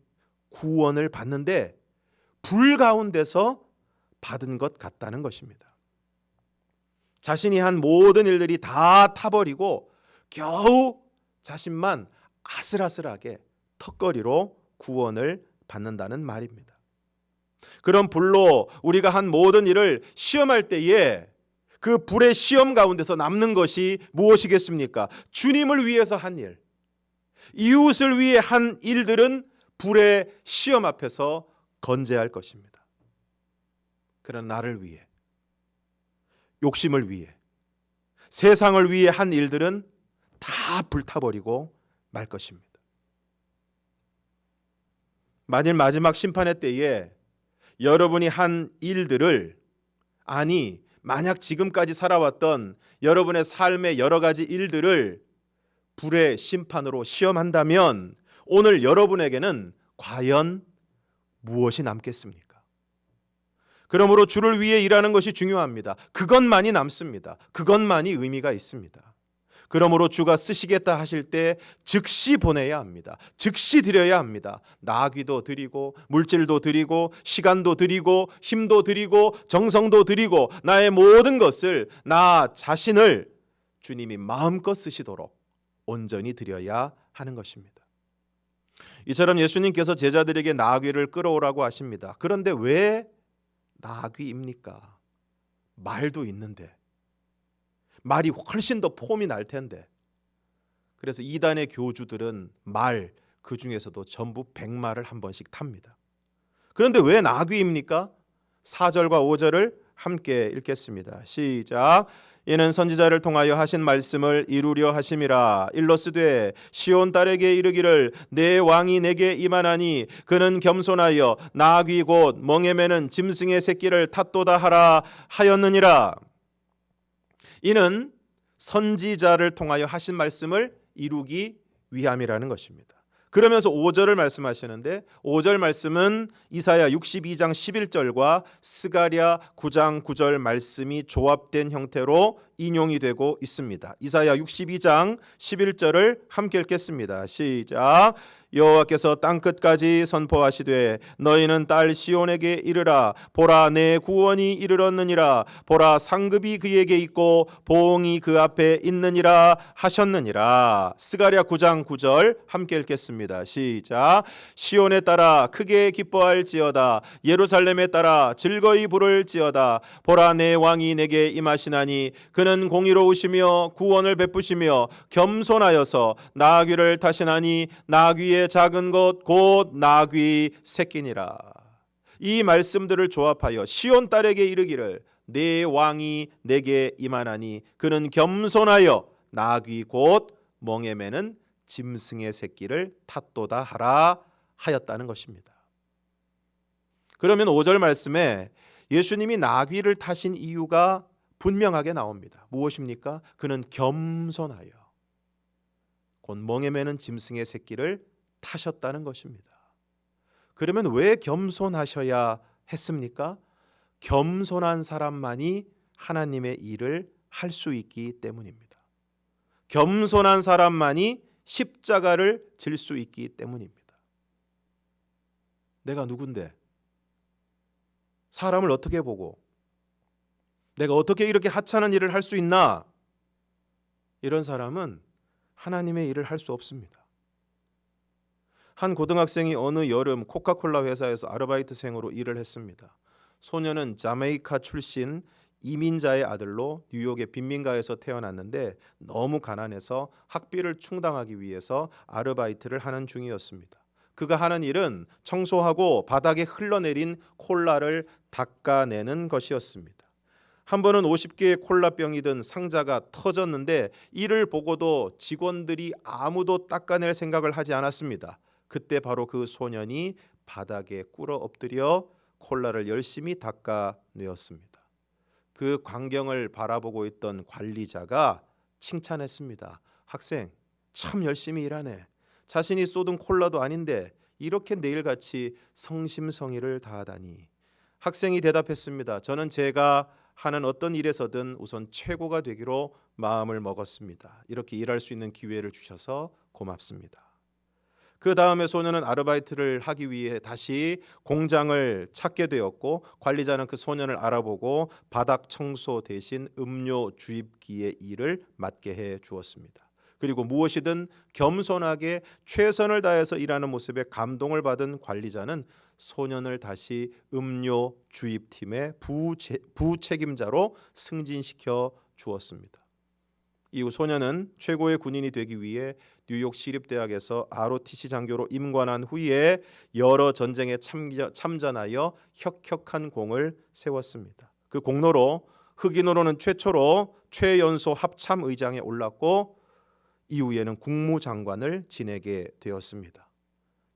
구원을 받는데 불 가운데서 받은 것 같다는 것입니다. 자신이 한 모든 일들이 다 타버리고 겨우 자신만 아슬아슬하게 턱걸이로 구원을 받는다는 말입니다. 그런 불로 우리가 한 모든 일을 시험할 때에 그 불의 시험 가운데서 남는 것이 무엇이겠습니까? 주님을 위해서 한 일, 이웃을 위해 한 일들은 불의 시험 앞에서 건재할 것입니다. 그런 나를 위해, 욕심을 위해, 세상을 위해 한 일들은 다 불타버리고 말 것입니다. 만일 마지막 심판의 때에 여러분이 한 일들을, 아니 만약 지금까지 살아왔던 여러분의 삶의 여러 가지 일들을 불의 심판으로 시험한다면 오늘 여러분에게는 과연 무엇이 남겠습니까? 그러므로 주를 위해 일하는 것이 중요합니다. 그것만이 남습니다. 그것만이 의미가 있습니다. 그러므로 주가 쓰시겠다 하실 때 즉시 보내야 합니다. 즉시 드려야 합니다. 나귀도 드리고 물질도 드리고 시간도 드리고 힘도 드리고 정성도 드리고 나의 모든 것을, 나 자신을 주님이 마음껏 쓰시도록 온전히 드려야 하는 것입니다. 이처럼 예수님께서 제자들에게 나귀를 끌어오라고 하십니다. 그런데 왜 나귀입니까? 말도 있는데, 말이 훨씬 더 폼이 날 텐데. 그래서 이단의 교주들은 말, 그 중에서도 전부 100마를 한 번씩 탑니다. 그런데 왜 나귀입니까? 4절과 5절을 함께 읽겠습니다. 시작. 이는 선지자를 통하여 하신 말씀을 이루려 하심이라. 일러스되 시온 딸에게 이르기를 내 왕이 내게 임하나니 그는 겸손하여 나귀 곧 멍에 매는 짐승의 새끼를 탓도다 하라 하였느니라. 이는 선지자를 통하여 하신 말씀을 이루기 위함이라는 것입니다. 그러면서 5절을 말씀하시는데 5절 말씀은 이사야 62장 11절과 스가랴 9장 9절 말씀이 조합된 형태로 인용이 되고 있습니다. 이사야 62장 11절을 함께 읽겠습니다. 시작. 여호와께서 땅끝까지 선포하시되 너희는 딸 시온에게 이르라. 보라, 내 구원이 이르렀느니라. 보라, 상급이 그에게 있고 보응이 그 앞에 있느니라 하셨느니라. 스가랴 9장 9절 함께 읽겠습니다. 시작. 시온에 따라 크게 기뻐할지어다. 예루살렘에 따라 즐거이 부를지어다. 보라, 내 왕이 내게 임하시나니 그는 공의로우시며 구원을 베푸시며 겸손하여서 나귀를 타시나니 나귀의 작은 것 곧 나귀 새끼니라. 이 말씀들을 조합하여 시온 딸에게 이르기를 내 왕이 내게 임하나니 그는 겸손하여 나귀 곧 멍에 매는 짐승의 새끼를 탓도다 하라 하였다는 것입니다. 그러면 5절 말씀에 예수님이 나귀를 타신 이유가 분명하게 나옵니다. 무엇입니까? 그는 겸손하여 곧 멍에 매는 짐승의 새끼를 타셨다는 것입니다. 그러면 왜 겸손하셔야 했습니까? 겸손한 사람만이 하나님의 일을 할 수 있기 때문입니다. 겸손한 사람만이 십자가를 질 수 있기 때문입니다. 내가 누군데? 사람을 어떻게 보고 내가 어떻게 이렇게 하찮은 일을 할 수 있나? 이런 사람은 하나님의 일을 할 수 없습니다. 한 고등학생이 어느 여름 코카콜라 회사에서 아르바이트생으로 일을 했습니다. 소녀는 자메이카 출신 이민자의 아들로 뉴욕의 빈민가에서 태어났는데 너무 가난해서 학비를 충당하기 위해서 아르바이트를 하는 중이었습니다. 그가 하는 일은 청소하고 바닥에 흘러내린 콜라를 닦아내는 것이었습니다. 한 번은 50개의 콜라병이 든 상자가 터졌는데 이를 보고도 직원들이 아무도 닦아낼 생각을 하지 않았습니다. 그때 바로 그 소년이 바닥에 꿇어 엎드려 콜라를 열심히 닦아내었습니다. 그 광경을 바라보고 있던 관리자가 칭찬했습니다. 학생, 참 열심히 일하네. 자신이 쏟은 콜라도 아닌데 이렇게 매일같이 성심성의를 다하다니. 학생이 대답했습니다. 저는 제가 하는 어떤 일에서든 우선 최고가 되기로 마음을 먹었습니다. 이렇게 일할 수 있는 기회를 주셔서 고맙습니다. 그 다음에 소년은 아르바이트를 하기 위해 다시 공장을 찾게 되었고 관리자는 그 소년을 알아보고 바닥 청소 대신 음료 주입기의 일을 맡게 해 주었습니다. 그리고 무엇이든 겸손하게 최선을 다해서 일하는 모습에 감동을 받은 관리자는 소년을 다시 음료 주입팀의 부책임자로 승진시켜 주었습니다. 이후 소년은 최고의 군인이 되기 위해 뉴욕 시립대학에서 ROTC 장교로 임관한 후에 여러 전쟁에 참전하여 혁혁한 공을 세웠습니다. 그 공로로 흑인으로는 최초로 최연소 합참의장에 올랐고 이후에는 국무장관을 지내게 되었습니다.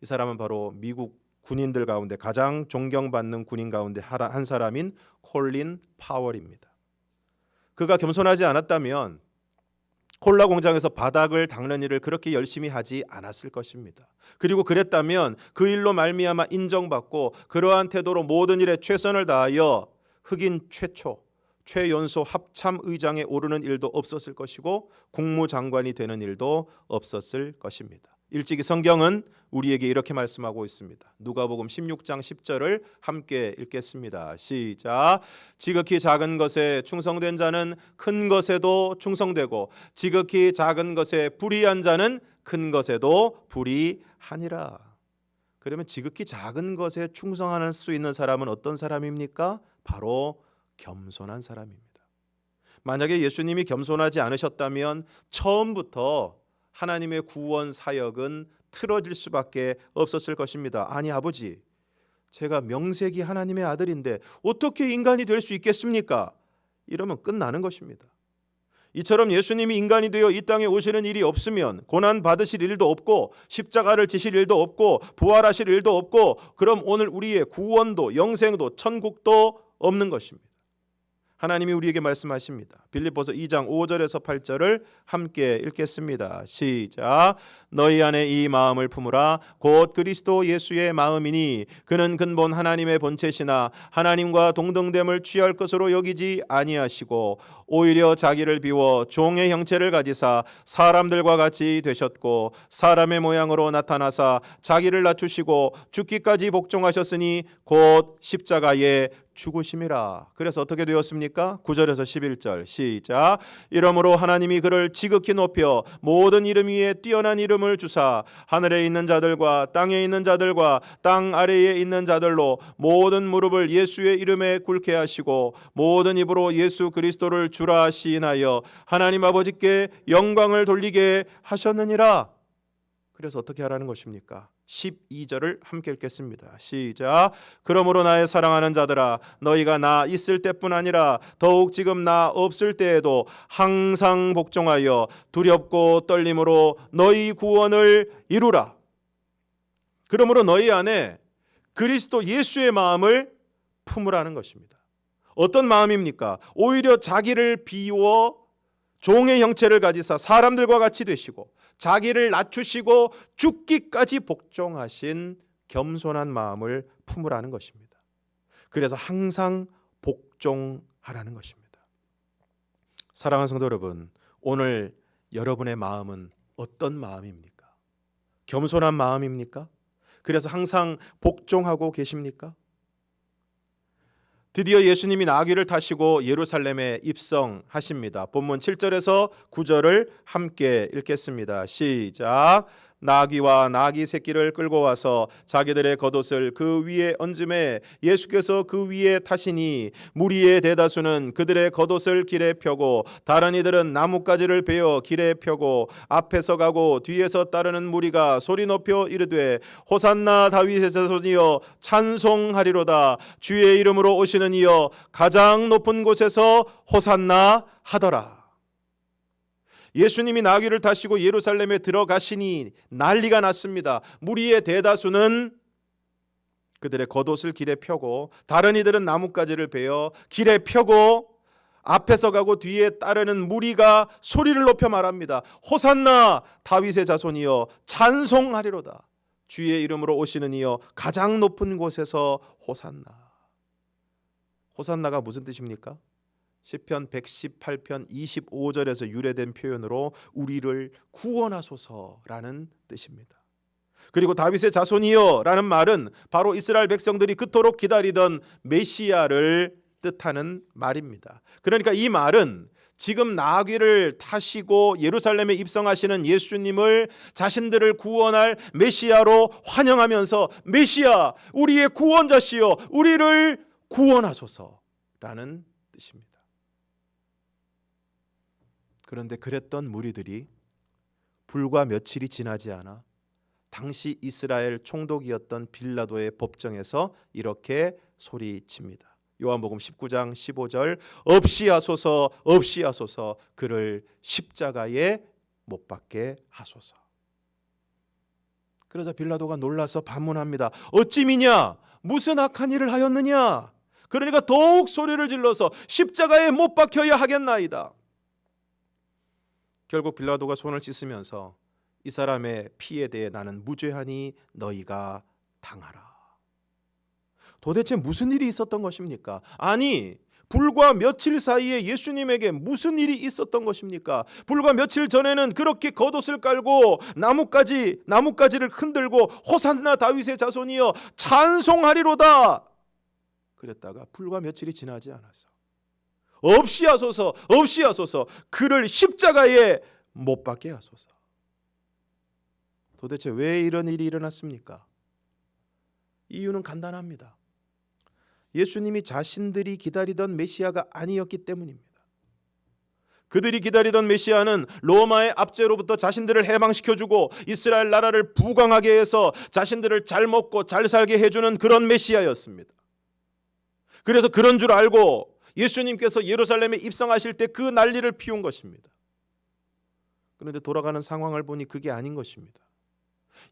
이 사람은 바로 미국 군인들 가운데 가장 존경받는 군인 가운데 한 사람인 콜린 파월입니다. 그가 겸손하지 않았다면 콜라 공장에서 바닥을 닦는 일을 그렇게 열심히 하지 않았을 것입니다. 그리고 그랬다면 그 일로 말미암아 인정받고 그러한 태도로 모든 일에 최선을 다하여 흑인 최초 최연소 합참의장에 오르는 일도 없었을 것이고 국무장관이 되는 일도 없었을 것입니다. 일찍이 성경은 우리에게 이렇게 말씀하고 있습니다. 누가복음 16장 10절을 함께 읽겠습니다. 시작. 지극히 작은 것에 충성된 자는 큰 것에도 충성되고 지극히 작은 것에 불의한 자는 큰 것에도 불의하니라. 그러면 지극히 작은 것에 충성할 수 있는 사람은 어떤 사람입니까? 바로 겸손한 사람입니다. 만약에 예수님이 겸손하지 않으셨다면 처음부터 하나님의 구원 사역은 틀어질 수밖에 없었을 것입니다. 아니 아버지, 제가 명색이 하나님의 아들인데 어떻게 인간이 될 수 있겠습니까? 이러면 끝나는 것입니다. 이처럼 예수님이 인간이 되어 이 땅에 오시는 일이 없으면 고난 받으실 일도 없고 십자가를 지실 일도 없고 부활하실 일도 없고 그럼 오늘 우리의 구원도 영생도 천국도 없는 것입니다. 하나님이 우리에게 말씀하십니다. 빌립보서 2장 5절에서 8절을 함께 읽겠습니다. 시작. 너희 안에 이 마음을 품으라. 곧 그리스도 예수의 마음이니 그는 근본 하나님의 본체시나 하나님과 동등됨을 취할 것으로 여기지 아니하시고 오히려 자기를 비워 종의 형체를 가지사 사람들과 같이 되셨고 사람의 모양으로 나타나사 자기를 낮추시고 죽기까지 복종하셨으니 곧 십자가에 죽으심이라. 그래서 어떻게 되었습니까? 9절에서 11절 시작. 이러므로 하나님이 그를 지극히 높여 모든 이름 위에 뛰어난 이름을 주사 하늘에 있는 자들과 땅에 있는 자들과 땅 아래에 있는 자들로 모든 무릎을 예수의 이름에 꿇게 하시고 모든 입으로 예수 그리스도를 주라 시인하여 하나님 아버지께 영광을 돌리게 하셨느니라. 그래서 어떻게 하라는 것입니까? 12절을 함께 읽겠습니다. 시작. 그러므로 나의 사랑하는 자들아 너희가 나 있을 때뿐 아니라 더욱 지금 나 없을 때에도 항상 복종하여 두렵고 떨림으로 너희 구원을 이루라. 그러므로 너희 안에 그리스도 예수의 마음을 품으라는 것입니다. 어떤 마음입니까? 오히려 자기를 비워 종의 형체를 가지사 사람들과 같이 되시고 자기를 낮추시고 죽기까지 복종하신 겸손한 마음을 품으라는 것입니다. 그래서 항상 복종하라는 것입니다. 사랑하는 성도 여러분, 오늘 여러분의 마음은 어떤 마음입니까? 겸손한 마음입니까? 그래서 항상 복종하고 계십니까? 드디어 예수님이 나귀를 타시고 예루살렘에 입성하십니다. 본문 7절에서 9절을 함께 읽겠습니다. 시작. 나귀와 나귀 새끼를 끌고 와서 자기들의 겉옷을 그 위에 얹음에 예수께서 그 위에 타시니 무리의 대다수는 그들의 겉옷을 길에 펴고 다른 이들은 나뭇가지를 베어 길에 펴고 앞에서 가고 뒤에서 따르는 무리가 소리 높여 이르되 호산나 다윗의 자손이여 찬송하리로다. 주의 이름으로 오시는 이여 가장 높은 곳에서 호산나 하더라. 예수님이 나귀를 타시고 예루살렘에 들어가시니 난리가 났습니다. 무리의 대다수는 그들의 겉옷을 길에 펴고 다른 이들은 나뭇가지를 베어 길에 펴고 앞에서 가고 뒤에 따르는 무리가 소리를 높여 말합니다. 호산나 다윗의 자손이여 찬송하리로다. 주의 이름으로 오시는 이여 가장 높은 곳에서 호산나. 호산나가 무슨 뜻입니까? 시편 118편 25절에서 유래된 표현으로 우리를 구원하소서라는 뜻입니다. 그리고 다윗의 자손이여 라는 말은 바로 이스라엘 백성들이 그토록 기다리던 메시아를 뜻하는 말입니다. 그러니까 이 말은 지금 나귀를 타시고 예루살렘에 입성하시는 예수님을 자신들을 구원할 메시아로 환영하면서 메시아 우리의 구원자시여 우리를 구원하소서라는 뜻입니다. 그런데 그랬던 무리들이 불과 며칠이 지나지 않아 당시 이스라엘 총독이었던 빌라도의 법정에서 이렇게 소리칩니다. 요한복음 19장 15절 없이 하소서 없이 하소서 그를 십자가에 못 박게 하소서. 그러자 빌라도가 놀라서 반문합니다. 어찌 미냐 무슨 악한 일을 하였느냐. 그러니까 더욱 소리를 질러서 십자가에 못 박혀야 하겠나이다. 결국 빌라도가 손을 씻으면서 이 사람의 피에 대해 나는 무죄하니 너희가 당하라. 도대체 무슨 일이 있었던 것입니까? 아니 불과 며칠 사이에 예수님에게 무슨 일이 있었던 것입니까? 불과 며칠 전에는 그렇게 겉옷을 깔고 나뭇가지를 흔들고 호산나 다윗의 자손이여 찬송하리로다 그랬다가 불과 며칠이 지나지 않아서 없이 하소서 없이 하소서 그를 십자가에 못 박게 하소서. 도대체 왜 이런 일이 일어났습니까? 이유는 간단합니다. 예수님이 자신들이 기다리던 메시아가 아니었기 때문입니다. 그들이 기다리던 메시아는 로마의 압제로부터 자신들을 해방시켜주고 이스라엘 나라를 부강하게 해서 자신들을 잘 먹고 잘 살게 해주는 그런 메시아였습니다. 그래서 그런 줄 알고 예수님께서 예루살렘에 입성하실 때 그 난리를 피운 것입니다. 그런데 돌아가는 상황을 보니 그게 아닌 것입니다.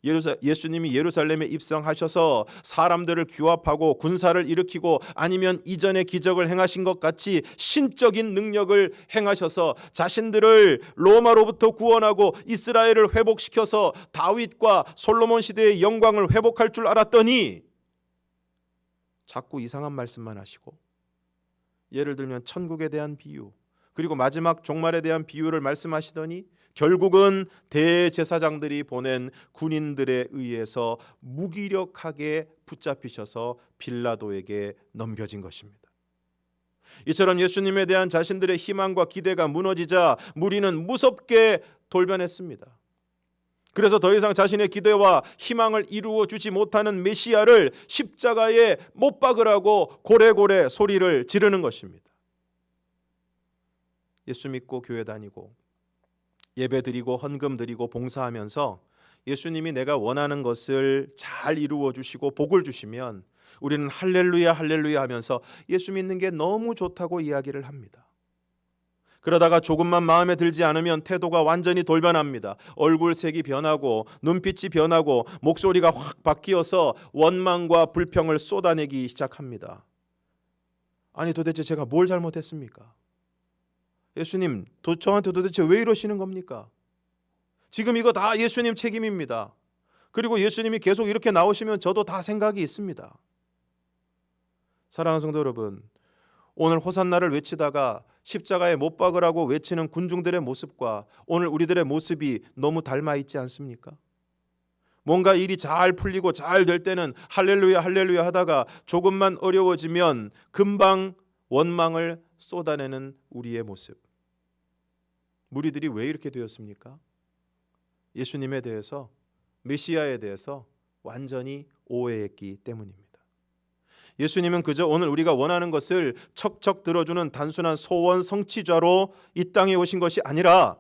예수님이 예루살렘에 입성하셔서 사람들을 규합하고 군사를 일으키고 아니면 이전에 기적을 행하신 것 같이 신적인 능력을 행하셔서 자신들을 로마로부터 구원하고 이스라엘을 회복시켜서 다윗과 솔로몬 시대의 영광을 회복할 줄 알았더니 자꾸 이상한 말씀만 하시고, 예를 들면 천국에 대한 비유, 그리고 마지막 종말에 대한 비유를 말씀하시더니 결국은 대제사장들이 보낸 군인들에 의해서 무기력하게 붙잡히셔서 빌라도에게 넘겨진 것입니다. 이처럼 예수님에 대한 자신들의 희망과 기대가 무너지자 무리는 무섭게 돌변했습니다. 그래서 더 이상 자신의 기대와 희망을 이루어 주지 못하는 메시아를 십자가에 못 박으라고 고래고래 소리를 지르는 것입니다. 예수 믿고 교회 다니고 예배 드리고 헌금 드리고 봉사하면서 예수님이 내가 원하는 것을 잘 이루어 주시고 복을 주시면 우리는 할렐루야 할렐루야 하면서 예수 믿는 게 너무 좋다고 이야기를 합니다. 그러다가 조금만 마음에 들지 않으면 태도가 완전히 돌변합니다. 얼굴색이 변하고 눈빛이 변하고 목소리가 확 바뀌어서 원망과 불평을 쏟아내기 시작합니다. 아니 도대체 제가 뭘 잘못했습니까? 예수님, 저한테 도대체 왜 이러시는 겁니까? 지금 이거 다 예수님 책임입니다. 그리고 예수님이 계속 이렇게 나오시면 저도 다 생각이 있습니다. 사랑하는 성도 여러분, 오늘 호산나를 외치다가 십자가에 못 박으라고 외치는 군중들의 모습과 오늘 우리들의 모습이 너무 닮아 있지 않습니까? 뭔가 일이 잘 풀리고 잘 될 때는 할렐루야 할렐루야 하다가 조금만 어려워지면 금방 원망을 쏟아내는 우리의 모습. 무리들이 왜 이렇게 되었습니까? 예수님에 대해서, 메시아에 대해서 완전히 오해했기 때문입니다. 예수님은 그저 오늘 우리가 원하는 것을 척척 들어주는 단순한 소원 성취자로 이 땅에 오신 것이 아니라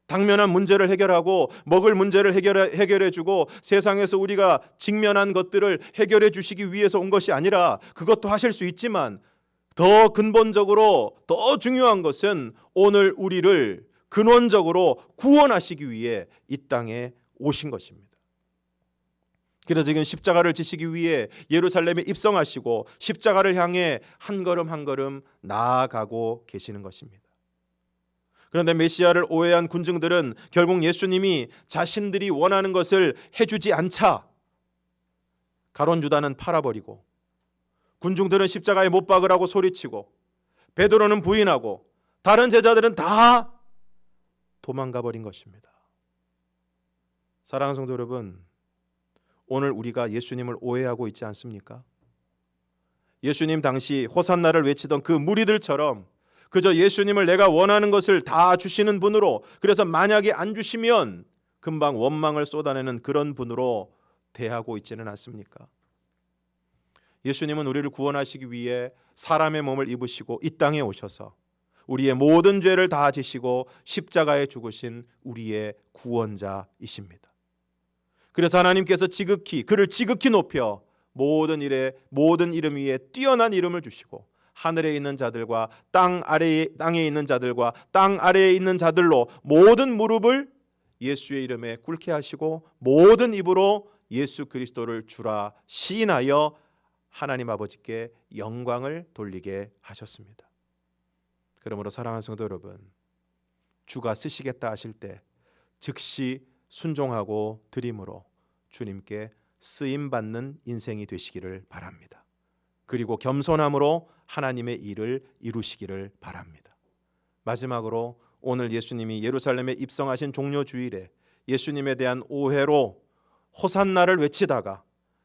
당면한 문제를 해결하고 먹을 문제를 해결해주고 세상에서 우리가 직면한 것들을 해결해 주시기 위해서 온 것이 아니라, 그것도 하실 수 있지만 더 근본적으로 더 중요한 것은 오늘 우리를 근원적으로 구원하시기 위해 이 땅에 오신 것입니다. 그래서 지금 십자가를 지시기 위해 예루살렘에 입성하시고 십자가를 향해 한 걸음 한 걸음 나아가고 계시는 것입니다. 그런데 메시아를 오해한 군중들은 결국 예수님이 자신들이 원하는 것을 해주지 않자 가룟 유다는 팔아버리고, 군중들은 십자가에 못 박으라고 소리치고, 베드로는 부인하고, 다른 제자들은 다 도망가 버린 것입니다. 사랑하는 성도 여러분, 오늘 우리가 예수님을 오해하고 있지 않습니까? 예수님 당시 호산나를 외치던 그 무리들처럼 그저 예수님을 내가 원하는 것을 다 주시는 분으로, 그래서 만약에 안 주시면 금방 원망을 쏟아내는 그런 분으로 대하고 있지는 않습니까? 예수님은 우리를 구원하시기 위해 사람의 몸을 입으시고 이 땅에 오셔서 우리의 모든 죄를 다 지시고 십자가에 죽으신 우리의 구원자이십니다. 그래서 하나님께서 그를 지극히 높여 모든 이름 위에 뛰어난 이름을 주시고 하늘에 있는 자들과 땅에 있는 자들과 땅 아래에 있는 자들로 모든 무릎을 예수의 이름에 꿇게 하시고 모든 입으로 예수 그리스도를 주라 시인하여 하나님 아버지께 영광을 돌리게 하셨습니다. 그러므로 사랑하는 성도 여러분, 주가 쓰시겠다 하실 때 즉시 순종하고 드림으로 주님께 쓰임받는 인생이 되시기를 바랍니다. 그리고 겸손함으로 하나님의 일을 이루시기를 바랍니다. 마지막으로 오늘 예수님이 예루살렘에 입성하신 종료주일에 예수님에 대한 오해로 호산나를 외치다가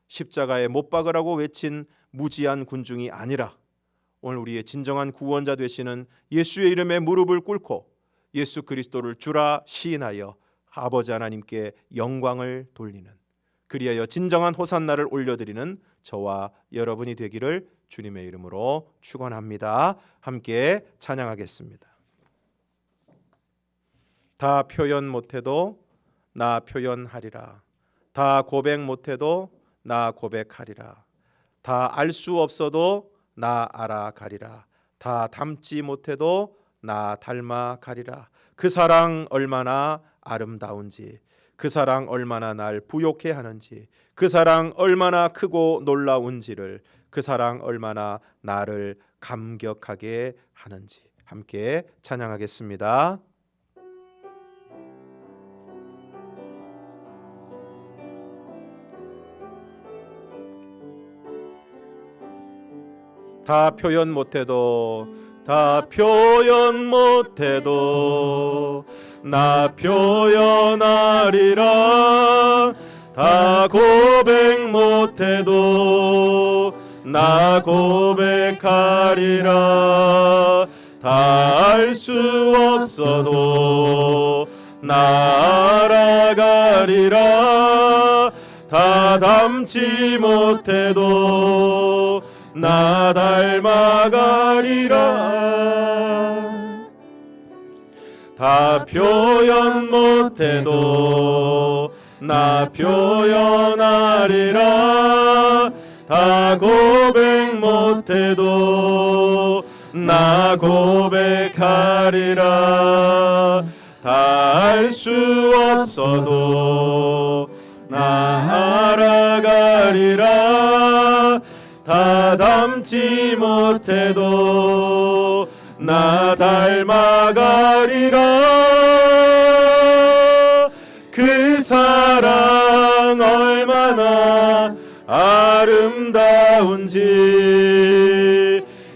십자가에 못 박으라고 외친 무지한 군중이 아니라 오늘 우리의 진정한 구원자 되시는 예수의 이름에 무릎을 꿇고 예수 그리스도를 주라 시인하여 아버지 하나님께 영광을 돌리는, 그리하여 진정한 호산나를 올려드리는 저와 여러분이 되기를 주님의 이름으로 축원합니다. 함께 찬양하겠습니다. 다 표현 못해도 나 표현하리라. 다 고백 못해도 나 고백하리라. 다 알 수 없어도 나 알아가리라. 다 닮지 못해도 나 닮아가리라. 그 사랑 얼마나 아름다운지, 그 사랑 얼마나 날 부욕해 하는지, 그 사랑 얼마나 크고 놀라운지를, 그 사랑 얼마나 나를 감격하게 하는지 함께 찬양하겠습니다. 다 표현 못해도 다 표현 못해도 나 표현하리라. 다 고백 못해도 나 고백하리라. 다 알 수 없어도 나 알아가리라. 다 닮지 못해도 나 닮아가리라. 다 표현 못해도 나 표현하리라. 다 고백 못해도 나 고백하리라. 다 알 수 없어도 나 알아가리라. 다 닮지 못해도 나 닮아가리라. 그 사랑 얼마나 아름다운지,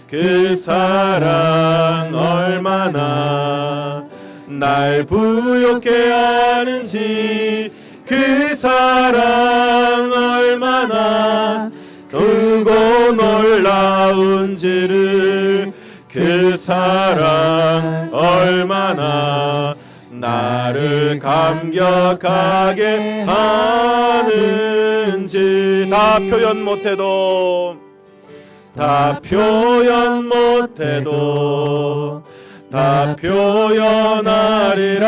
그 사랑 얼마나 날 부욕해 하는지, 그 사랑 얼마나 크고 놀라운지를, 그 사랑 얼마나 나를 감격하게 하는지. 다 표현 못해도 다 표현 못해도 다 표현하리라.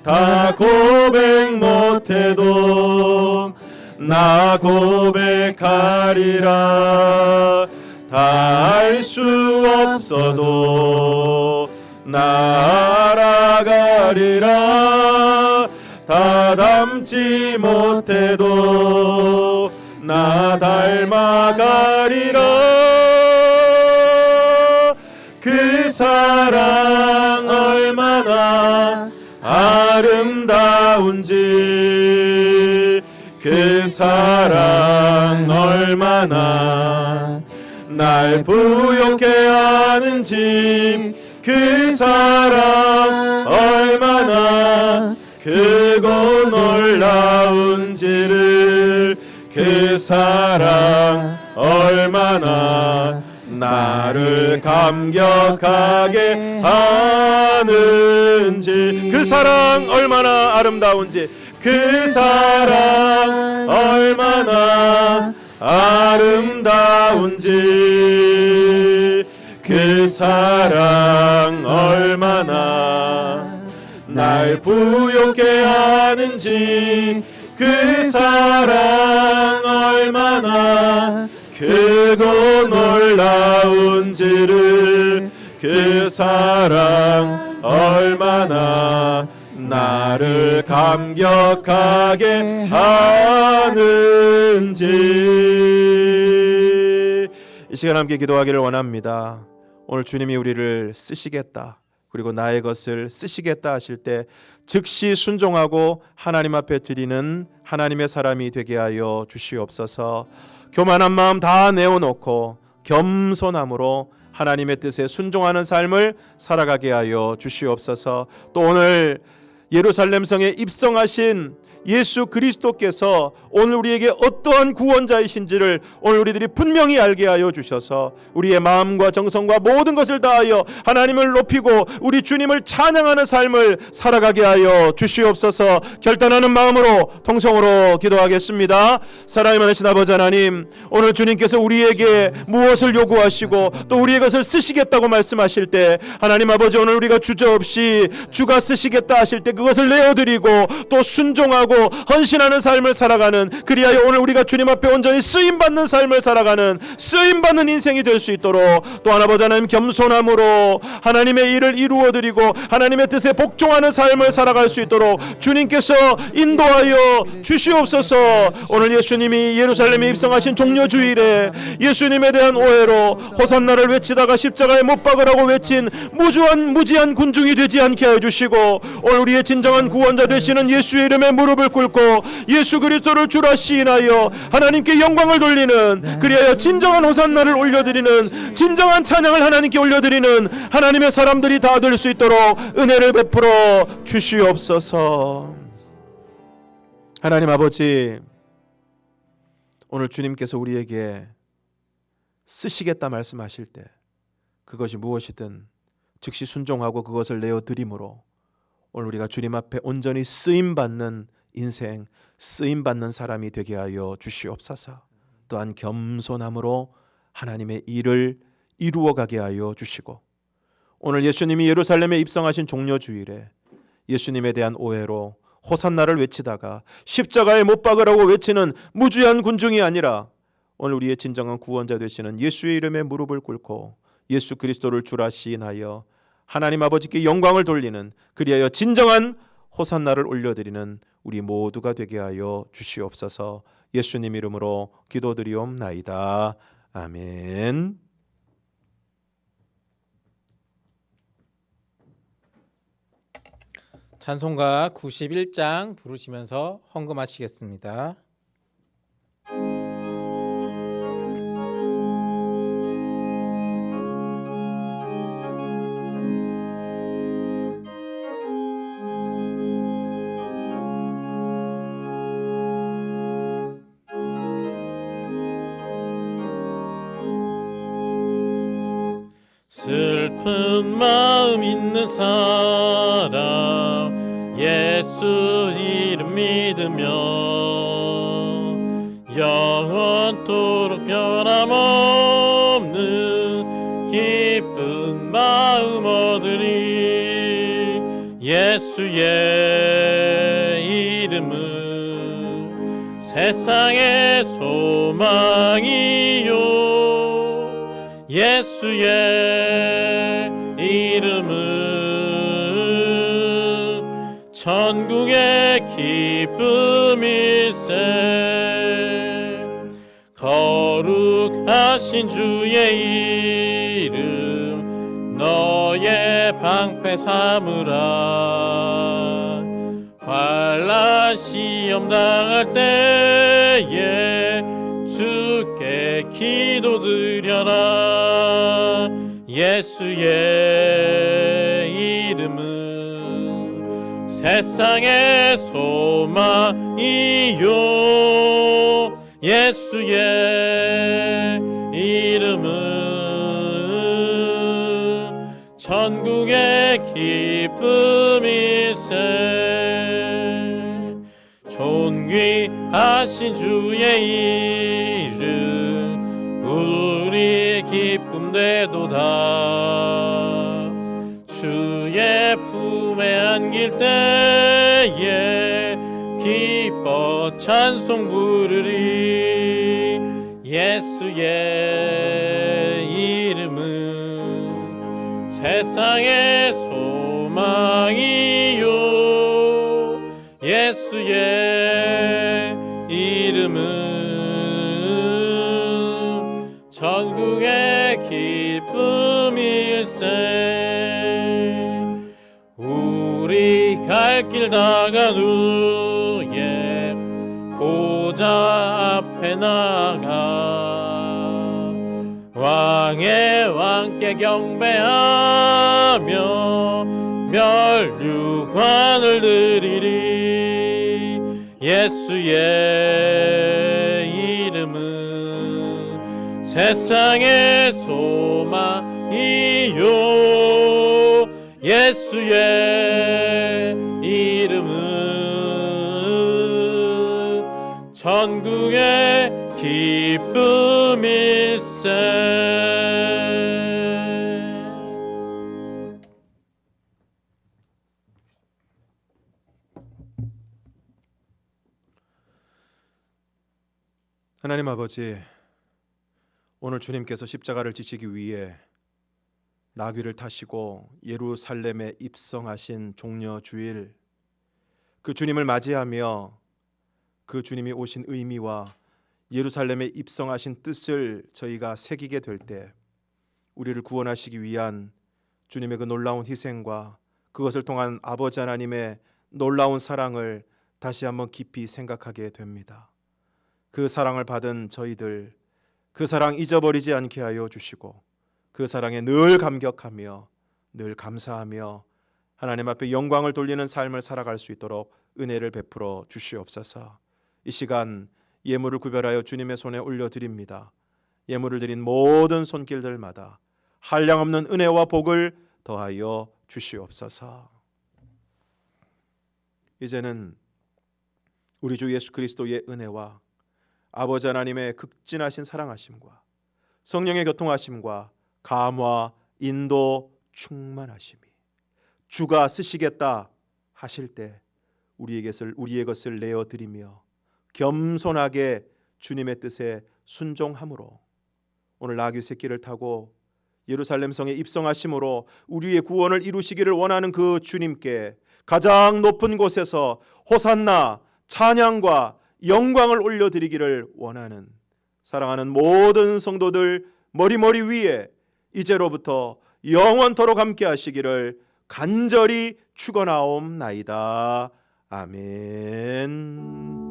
다 고백 못해도 나 고백하리라. 다 알 수 없어도 나 알아가리라. 다 닮지 못해도 나 닮아가리라. 그 사랑 얼마나 아름다운지, 그 사랑 얼마나 날 부욕해 하는지, 그 사랑 얼마나 크고 놀라운지를, 그 사랑 얼마나 나를 감격하게 하는지, 그 사랑 얼마나 아름다운지, 그 사랑 얼마나 아름다운지, 그 사랑 얼마나 날 부욕해 하는지, 그 사랑 얼마나 크고 놀라운지를, 그 사랑 얼마나 나를 감격하게 하는지. 이 시간 함께 기도하기를 원합니다. 오늘 주님이 우리를 쓰시겠다, 그리고 나의 것을 쓰시겠다 하실 때 즉시 순종하고 하나님 앞에 드리는 하나님의 사람이 되게 하여 주시옵소서. 교만한 마음 다 내어놓고 겸손함으로 하나님의 뜻에 순종하는 삶을 살아가게 하여 주시옵소서. 또 오늘 예루살렘 성에 입성하신 예수 그리스도께서 오늘 우리에게 어떠한 구원자이신지를 오늘 우리들이 분명히 알게 하여 주셔서 우리의 마음과 정성과 모든 것을 다하여 하나님을 높이고 우리 주님을 찬양하는 삶을 살아가게 하여 주시옵소서. 결단하는 마음으로 통성으로 기도하겠습니다. 사랑이 많으신 아버지 하나님, 오늘 주님께서 우리에게 무엇을 요구하시고 또 우리의 것을 쓰시겠다고 말씀하실 때 하나님 아버지, 오늘 우리가 주저없이 주가 쓰시겠다 하실 때 그것을 내어드리고 또 순종하고 헌신하는 삶을 살아가는, 그리하여 오늘 우리가 주님 앞에 온전히 쓰임받는 삶을 살아가는 쓰임받는 인생이 될 수 있도록 또한 아버지 하나님 겸손함으로 하나님의 일을 이루어드리고 하나님의 뜻에 복종하는 삶을 살아갈 수 있도록 주님께서 인도하여 주시옵소서. 오늘 예수님이 예루살렘에 입성하신 종려주일에 예수님에 대한 오해로 호산나를 외치다가 십자가에 못 박으라고 외친 무지한 군중이 되지 않게 해주시고 오늘 우리의 진정한 구원자 되시는 예수의 이름에 무릎을 꿇고 예수 그리스도를 주라 시인하여 하나님께 영광을 돌리는, 그리하여 진정한 호산나를 올려드리는, 진정한 찬양을 하나님께 올려드리는 하나님의 사람들이 다 될 수 있도록 은혜를 베풀어 주시옵소서. 하나님 아버지, 오늘 주님께서 우리에게 쓰시겠다 말씀하실 때 그것이 무엇이든 즉시 순종하고 그것을 내어드림으로 오늘 우리가 주님 앞에 온전히 쓰임받는 인생, 쓰임받는 사람이 되게 하여 주시옵소서. 또한 겸손함으로 하나님의 일을 이루어가게 하여 주시고 오늘 예수님이 예루살렘에 입성하신 종려주일에 예수님에 대한 오해로 호산나를 외치다가 십자가에 못 박으라고 외치는 무주한 군중이 아니라 오늘 우리의 진정한 구원자 되시는 예수의 이름에 무릎을 꿇고 예수 그리스도를 주라 시인하여 하나님 아버지께 영광을 돌리는, 그리하여 진정한 호산나를 올려드리는 우리 모두가 되게 하여 주시옵소서. 예수님 이름으로 기도드리옵나이다. 아멘. 찬송가 91장 부르시면서 헌금하시겠습니다. 슬픈 마음 있는 사람 예수 이름 믿으며 영원토록 변함없는 기쁜 마음 얻으리. 예수의 이름은 세상의 소망이요 예수의 이름은 천국의 기쁨일세. 거룩하신 주의 이름 너의 방패 삼으라. 환난 시험 당할 때에 주께 기도드려라. 예수의 이름은 세상의 소망이요 예수의 이름은 천국의 기쁨일세. 존귀하신 주의 이름 우리 기쁨 되도다. 주의 품에 안길 때에 기뻐 찬송 부르리. 예수의 이름은 세상의 소망이요 예수의 이름은 천국의 기쁨일세. 우리 갈 길 나간 후에 보좌 앞에 나가 왕의 왕께 경배하며 멸류관을 드리리. 예수의 이름은 세상의 소망이요 예수의 이름은 천국의 기쁨일세. 하나님 아버지, 오늘 주님께서 십자가를 지시기 위해 나귀를 타시고 예루살렘에 입성하신 종려 주일, 그 주님을 맞이하며 그 주님이 오신 의미와 예루살렘에 입성하신 뜻을 저희가 새기게 될 때 우리를 구원하시기 위한 주님의 그 놀라운 희생과 그것을 통한 아버지 하나님의 놀라운 사랑을 다시 한번 깊이 생각하게 됩니다. 그 사랑을 받은 저희들, 그 사랑 잊어버리지 않게 하여 주시고 그 사랑에 늘 감격하며 늘 감사하며 하나님 앞에 영광을 돌리는 삶을 살아갈 수 있도록 은혜를 베풀어 주시옵소서. 이 시간 예물을 구별하여 주님의 손에 올려드립니다. 예물을 드린 모든 손길들마다 한량없는 은혜와 복을 더하여 주시옵소서. 이제는 우리 주 예수 그리스도의 은혜와 아버지 하나님의 극진하신 사랑하심과 성령의 교통하심과 감화, 인도, 충만하심이 주가 쓰시겠다 하실 때 우리의 것을 내어드리며 겸손하게 주님의 뜻에 순종함으로 오늘 나귀 새끼를 타고 예루살렘 성에 입성하심으로 우리의 구원을 이루시기를 원하는 그 주님께 가장 높은 곳에서 호산나 찬양과 영광을 올려드리기를 원하는 사랑하는 모든 성도들 머리머리 위에 이제로부터 영원토록 함께 하시기를 간절히 축원하옵나이다. 아멘.